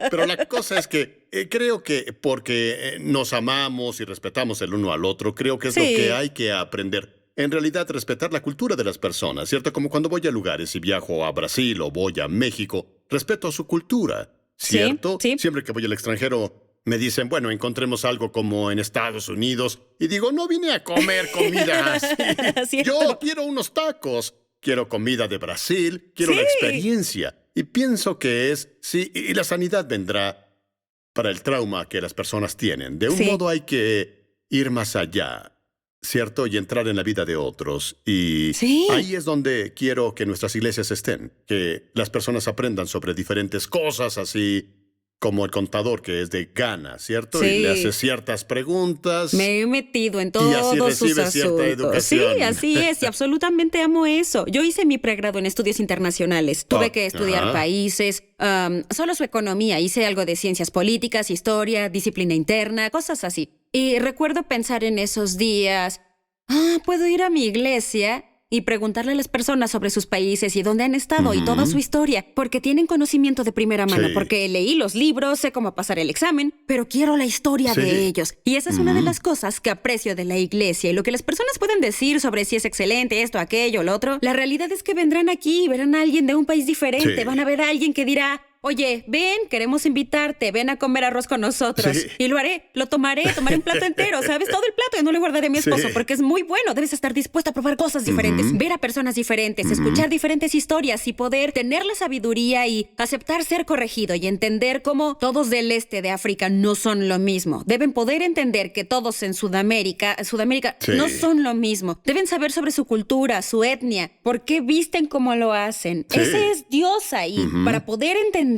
Pero la cosa es que creo que porque nos amamos y respetamos el uno al otro, creo que es lo Sí. que hay que aprender. En realidad, respetar la cultura de las personas, ¿cierto? Como cuando voy a lugares y viajo a Brasil o voy a México, respeto su cultura, ¿cierto? Sí. Siempre que voy al extranjero, me dicen, bueno, encontremos algo como en Estados Unidos. Y digo, no vine a comer comida así. Cierto. Yo quiero unos tacos. Quiero comida de Brasil. Quiero la Sí. experiencia. Y pienso que sí, y la sanidad vendrá para el trauma que las personas tienen. De un Sí. modo hay que ir más allá, ¿cierto? Y entrar en la vida de otros. Y Sí. ahí es donde quiero que nuestras iglesias estén. Que las personas aprendan sobre diferentes cosas, así como el contador que es de Ghana, ¿cierto? Sí. Y le hace ciertas preguntas. Me he metido en Y todos así sus recibe cierta asuntos. educación. Sí, así es, y absolutamente amo eso. Yo hice mi pregrado en estudios internacionales. Tuve que estudiar Ajá. países, solo su economía. Hice algo de ciencias políticas, historia, disciplina interna, cosas así. Y recuerdo pensar en esos días, puedo ir a mi iglesia y preguntarle a las personas sobre sus países y dónde han estado y toda su historia, porque tienen conocimiento de primera mano, Sí. porque leí los libros, sé cómo pasar el examen, pero quiero la historia Sí. de ellos. Y esa es una de las cosas que aprecio de la iglesia y lo que las personas pueden decir sobre si es excelente esto, aquello, lo otro. La realidad es que vendrán aquí y verán a alguien de un país diferente, Sí. van a ver a alguien que dirá, oye, ven, queremos invitarte, ven a comer arroz con nosotros. Sí. Y lo haré, tomaré un plato entero, ¿sabes? Todo el plato y no le guardaré a mi esposo Sí. porque es muy bueno. Debes estar dispuesta a probar cosas diferentes, ver a personas diferentes, escuchar diferentes historias y poder tener la sabiduría y aceptar ser corregido y entender cómo todos del este de África no son lo mismo. Deben poder entender que todos en Sudamérica Sí. no son lo mismo. Deben saber sobre su cultura, su etnia, por qué visten como lo hacen. Sí. Ese es Dios ahí, para poder entender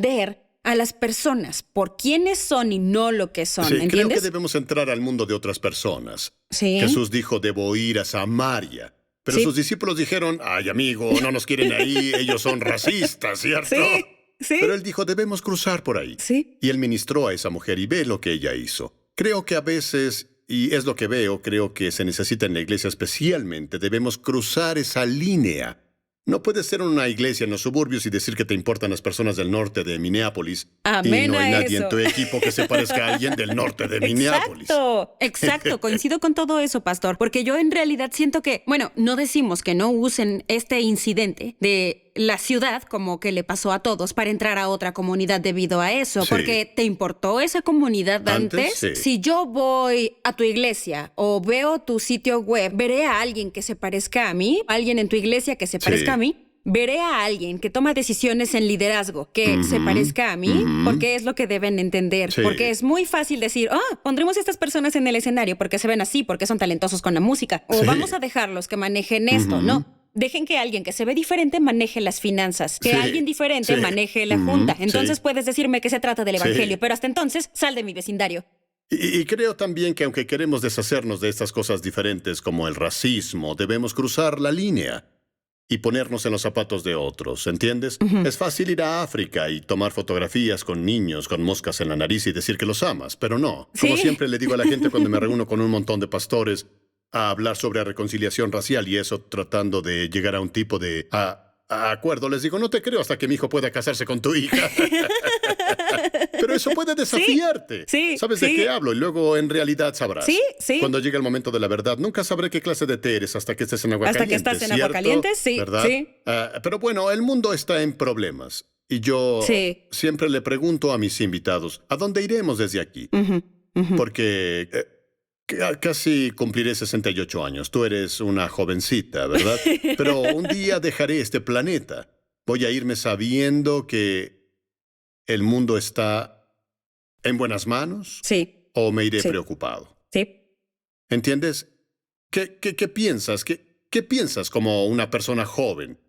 a las personas por quiénes son y no lo que son, Sí, creo ¿entiendes? que debemos entrar al mundo de otras personas. Sí. Jesús dijo, debo ir a Samaria. Pero Sí. sus discípulos dijeron, ay, amigo, no nos quieren ahí, ellos son racistas, ¿cierto? Sí, sí. Pero él dijo, debemos cruzar por ahí. Sí. Y él ministró a esa mujer y ve lo que ella hizo. Creo que a veces, y es lo que veo, creo que se necesita en la iglesia especialmente, debemos cruzar esa línea. No puedes ser una iglesia en los suburbios y decir que te importan las personas del norte de Minneapolis. Amén y no hay a nadie eso. en tu equipo que se parezca a alguien del norte de Minneapolis. Exacto, coincido con todo eso, pastor, porque yo en realidad siento que, bueno, no decimos que no usen este incidente de la ciudad como que le pasó a todos para entrar a otra comunidad debido a eso, Sí. porque ¿te importó esa comunidad antes? Sí. Si yo voy a tu iglesia o veo tu sitio web, veré a alguien que se parezca a mí, alguien en tu iglesia que se parezca a mí. Veré a alguien que toma decisiones en liderazgo que se parezca a mí, porque es lo que deben entender. Sí. Porque es muy fácil decir, pondremos a estas personas en el escenario porque se ven así, porque son talentosos con la música. O Sí. vamos a dejarlos que manejen esto. No. Dejen que alguien que se ve diferente maneje las finanzas, que Sí. alguien diferente Sí. maneje la junta. Entonces Sí. puedes decirme que se trata del Sí. evangelio, pero hasta entonces sal de mi vecindario. Y creo también que aunque queremos deshacernos de estas cosas diferentes como el racismo, debemos cruzar la línea y ponernos en los zapatos de otros, ¿entiendes? Es fácil ir a África y tomar fotografías con niños con moscas en la nariz y decir que los amas, pero no. Como Sí. siempre le digo a la gente cuando me reúno con un montón de pastores a hablar sobre reconciliación racial y eso tratando de llegar a un tipo de a acuerdo, les digo, no te creo hasta que mi hijo pueda casarse con tu hija. Pero eso puede desafiarte. Sí, ¿Sabes sí. de qué hablo? Y luego en realidad sabrás. Sí, sí. Cuando llegue el momento de la verdad, nunca sabré qué clase de té eres hasta que estés en agua Hasta que caliente. estás en agua ¿cierto? caliente, sí, ¿Verdad? sí. Pero bueno, el mundo está en problemas. Y yo Sí. siempre le pregunto a mis invitados, ¿a dónde iremos desde aquí? Porque casi cumpliré 68 años. Tú eres una jovencita, ¿verdad? Pero un día dejaré este planeta. Voy a irme sabiendo que el mundo está en buenas manos Sí, o me iré Sí. preocupado. sí. ¿Entiendes? ¿Qué piensas? ¿Qué piensas como una persona joven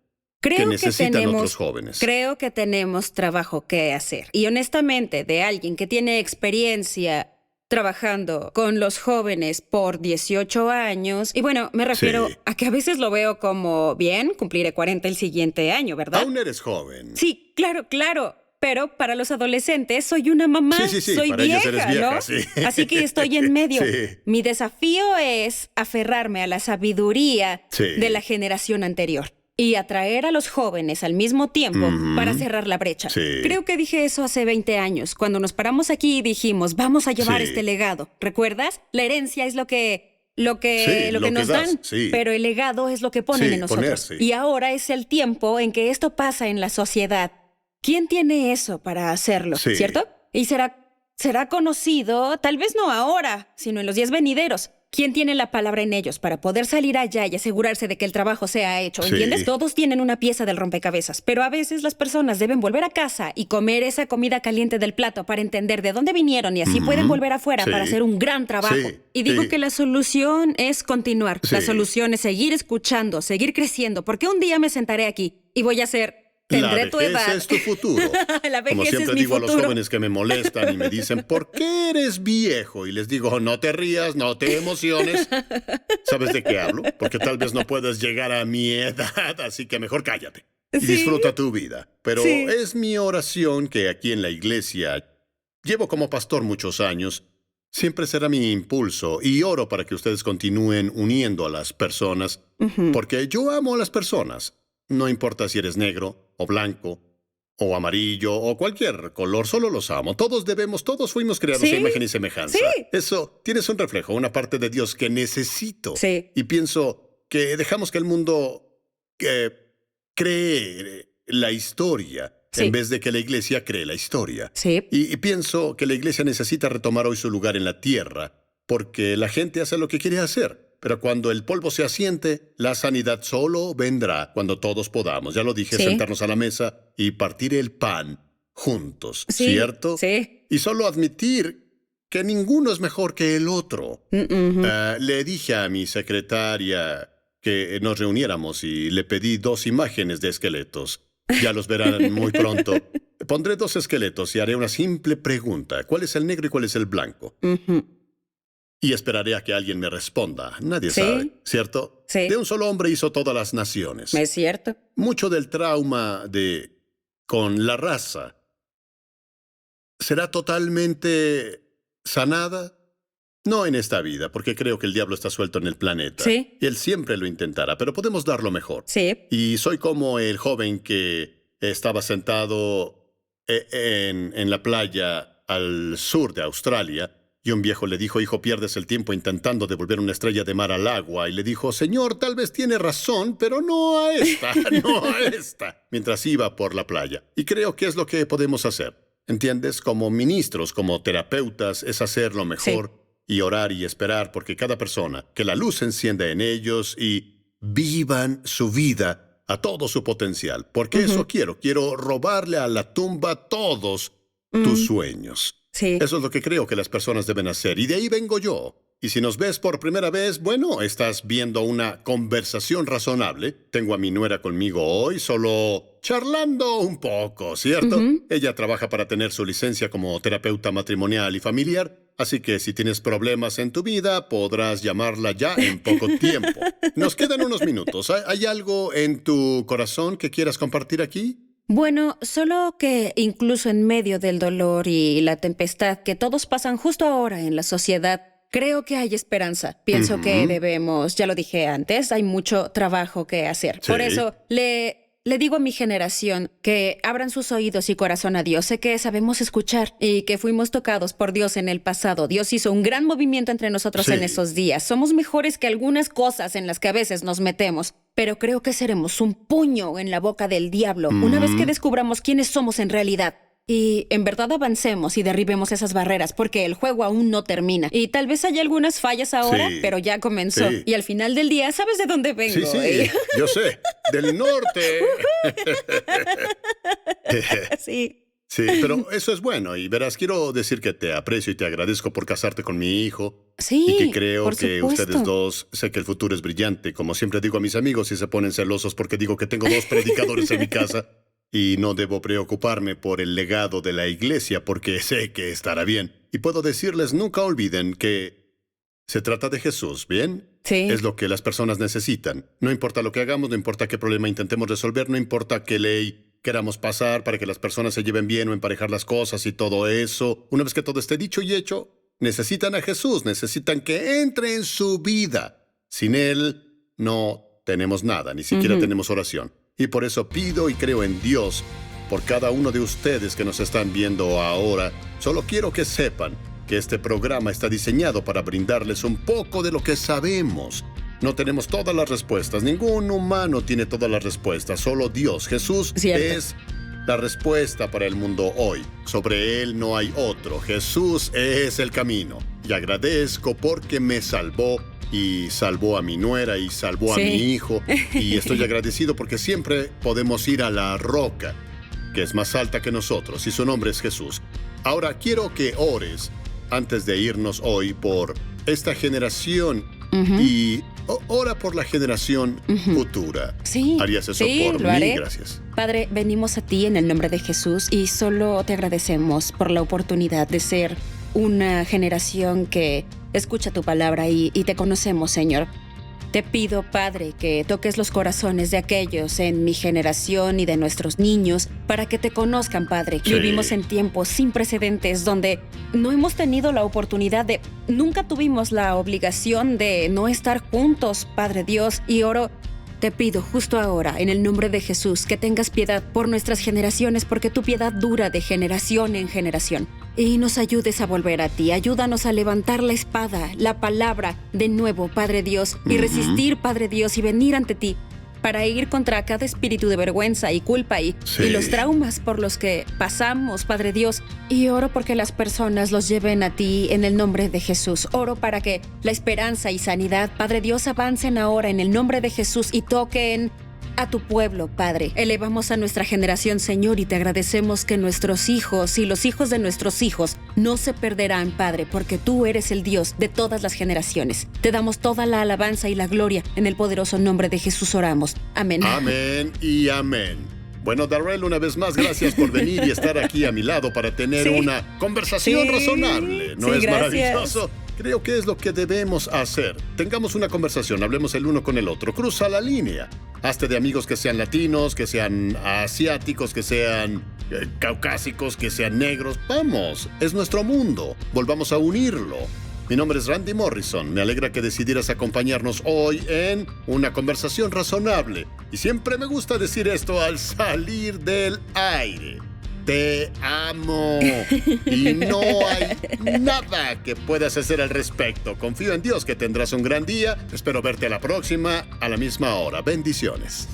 que Creo que necesitan otros jóvenes? Creo que tenemos trabajo que hacer. Y honestamente, de alguien que tiene experiencia trabajando con los jóvenes por 18 años, y bueno, me refiero Sí. a que a veces lo veo como, bien, cumpliré 40 el siguiente año, ¿verdad? Aún eres joven. Sí, claro, claro. Pero para los adolescentes soy una mamá, Sí, soy para vieja, ellos eres vieja, ¿no? sí. Así que estoy en medio. Sí. Mi desafío es aferrarme a la sabiduría Sí. de la generación anterior y atraer a los jóvenes al mismo tiempo para cerrar la brecha. Sí. Creo que dije eso hace 20 años, cuando nos paramos aquí y dijimos, vamos a llevar Sí. este legado. ¿Recuerdas? La herencia es lo que Sí, lo que nos das, dan, sí. pero el legado es lo que ponen Sí, en nosotros. poner, sí. Y ahora es el tiempo en que esto pasa en la sociedad. ¿Quién tiene eso para hacerlo? Sí. ¿Cierto? Y será conocido, tal vez no ahora, sino en los días venideros. ¿Quién tiene la palabra en ellos para poder salir allá y asegurarse de que el trabajo sea hecho? Sí. ¿Entiendes? Todos tienen una pieza del rompecabezas, pero a veces las personas deben volver a casa y comer esa comida caliente del plato para entender de dónde vinieron y así pueden volver afuera Sí. para hacer un gran trabajo. Sí, Y digo sí. que la solución es continuar. La Sí. solución es seguir escuchando, seguir creciendo, porque un día me sentaré aquí y voy a ser... Tendré La tu vejez edad. es tu futuro. La vejez Como siempre es mi digo a los futuro. jóvenes que me molestan y me dicen, ¿por qué eres viejo? Y les digo, no te rías, no te emociones. ¿Sabes de qué hablo? Porque tal vez no puedes llegar a mi edad, así que mejor cállate. Y Sí. disfruta tu vida. Pero Sí. es mi oración que aquí en la iglesia, llevo como pastor muchos años, siempre será mi impulso y oro para que ustedes continúen uniendo a las personas, porque yo amo a las personas. No importa si eres negro o blanco o amarillo o cualquier color, solo los amo. Todos fuimos creados Sí. a imagen y semejanza. Sí. Eso, tienes un reflejo, una parte de Dios que necesito. Sí. Y pienso que dejamos que el mundo cree la historia Sí. en vez de que la iglesia cree la historia. Sí. Y pienso que la iglesia necesita retomar hoy su lugar en la tierra, porque la gente hace lo que quiere hacer. Pero cuando el polvo se asiente, la sanidad solo vendrá cuando todos podamos. Ya lo dije, Sí. sentarnos a la mesa y partir el pan juntos, Sí. ¿cierto? Sí. Y solo admitir que ninguno es mejor que el otro. Le dije a mi secretaria que nos reuniéramos y le pedí 2 imágenes de esqueletos. Ya los verán muy pronto. Pondré 2 esqueletos y haré una simple pregunta. ¿Cuál es el negro y cuál es el blanco? Y esperaré a que alguien me responda. Nadie sabe, ¿cierto? Sí. De un solo hombre hizo todas las naciones. Es cierto. Mucho del trauma con la raza será totalmente sanada. No en esta vida, porque creo que el diablo está suelto en el planeta. Sí. Y él siempre lo intentará, pero podemos dar lo mejor. Sí. Y soy como el joven que estaba sentado en la playa al sur de Australia, y un viejo le dijo: hijo, pierdes el tiempo intentando devolver una estrella de mar al agua. Y le dijo: señor, tal vez tiene razón, pero no a esta, no a esta. Mientras iba por la playa. Y creo que es lo que podemos hacer. ¿Entiendes? Como ministros, como terapeutas, es hacer lo mejor. Sí. Y orar y esperar porque cada persona, que la luz se encienda en ellos y vivan su vida a todo su potencial. Porque eso quiero robarle a la tumba todos tus sueños. Sí. Eso es lo que creo que las personas deben hacer. Y de ahí vengo yo. Y si nos ves por primera vez, bueno, estás viendo una conversación razonable. Tengo a mi nuera conmigo hoy, solo charlando un poco, ¿cierto? Ella trabaja para tener su licencia como terapeuta matrimonial y familiar. Así que si tienes problemas en tu vida, podrás llamarla ya en poco tiempo. Nos quedan unos minutos. ¿Hay algo en tu corazón que quieras compartir aquí? Bueno, solo que incluso en medio del dolor y la tempestad que todos pasan justo ahora en la sociedad, creo que hay esperanza. Pienso que debemos, ya lo dije antes, hay mucho trabajo que hacer. Sí. Por eso le digo a mi generación que abran sus oídos y corazón a Dios. Sé que sabemos escuchar y que fuimos tocados por Dios en el pasado. Dios hizo un gran movimiento entre nosotros en esos días. Somos mejores que algunas cosas en las que a veces nos metemos, pero creo que seremos un puño en la boca del diablo una vez que descubramos quiénes somos en realidad. Y en verdad avancemos y derribemos esas barreras porque el juego aún no termina. Y tal vez haya algunas fallas ahora, pero ya comenzó. Sí. Y al final del día, ¿sabes de dónde vengo? Sí, yo sé. Del norte. Sí. Sí, pero eso es bueno. Y verás, quiero decir que te aprecio y te agradezco por casarte con mi hijo. Sí, y que creo por que supuesto. ustedes dos, sé que el futuro es brillante. Como siempre digo a mis amigos y se ponen celosos porque digo que tengo 2 predicadores en mi casa. Y no debo preocuparme por el legado de la iglesia porque sé que estará bien. Y puedo decirles, nunca olviden que se trata de Jesús, ¿bien? Sí. Es lo que las personas necesitan. No importa lo que hagamos, no importa qué problema intentemos resolver, no importa qué ley queramos pasar para que las personas se lleven bien o emparejar las cosas y todo eso. Una vez que todo esté dicho y hecho, necesitan a Jesús, necesitan que entre en su vida. Sin Él no tenemos nada, ni siquiera tenemos oración. Y por eso pido y creo en Dios por cada uno de ustedes que nos están viendo ahora. Solo quiero que sepan que este programa está diseñado para brindarles un poco de lo que sabemos. No tenemos todas las respuestas. Ningún humano tiene todas las respuestas. Solo Dios. Jesús es la respuesta para el mundo hoy. Sobre Él no hay otro. Jesús es el camino. Y agradezco porque me salvó. Y salvó a mi nuera y salvó a mi hijo. Y estoy agradecido porque siempre podemos ir a la roca, que es más alta que nosotros, y su nombre es Jesús. Ahora quiero que ores, antes de irnos hoy, por esta generación y ora por la generación futura. Sí. ¿Harías eso por lo mí? haré. Gracias. Padre, venimos a ti en el nombre de Jesús y solo te agradecemos por la oportunidad de ser una generación que escucha tu palabra y te conocemos, Señor. Te pido, Padre, que toques los corazones de aquellos en mi generación y de nuestros niños para que te conozcan, Padre. Sí. Vivimos en tiempos sin precedentes donde no hemos tenido la oportunidad nunca tuvimos la obligación de no estar juntos, Padre Dios, y oro. Te pido justo ahora, en el nombre de Jesús, que tengas piedad por nuestras generaciones, porque tu piedad dura de generación en generación. Y nos ayudes a volver a ti. Ayúdanos a levantar la espada, la palabra, de nuevo, Padre Dios, y resistir, Padre Dios, y venir ante ti para ir contra cada espíritu de vergüenza y culpa y los traumas por los que pasamos, Padre Dios. Y oro porque las personas los lleven a ti en el nombre de Jesús. Oro para que la esperanza y sanidad, Padre Dios, avancen ahora en el nombre de Jesús y toquen a tu pueblo, Padre. Elevamos a nuestra generación, Señor, y te agradecemos que nuestros hijos y los hijos de nuestros hijos no se perderán, Padre, porque tú eres el Dios de todas las generaciones. Te damos toda la alabanza y la gloria. En el poderoso nombre de Jesús oramos. Amén. Amén y amén. Bueno, Darrell, una vez más, gracias por venir y estar aquí a mi lado para tener una conversación razonable. ¿No es maravilloso? Creo que es lo que debemos hacer. Tengamos una conversación, hablemos el uno con el otro. Cruza la línea. Hazte de amigos que sean latinos, que sean asiáticos, que sean caucásicos, que sean negros. Vamos, es nuestro mundo. Volvamos a unirlo. Mi nombre es Randy Morrison. Me alegra que decidieras acompañarnos hoy en una conversación razonable. Y siempre me gusta decir esto al salir del aire. Te amo. Y no hay nada que puedas hacer al respecto. Confío en Dios que tendrás un gran día. Espero verte a la próxima, a la misma hora. Bendiciones.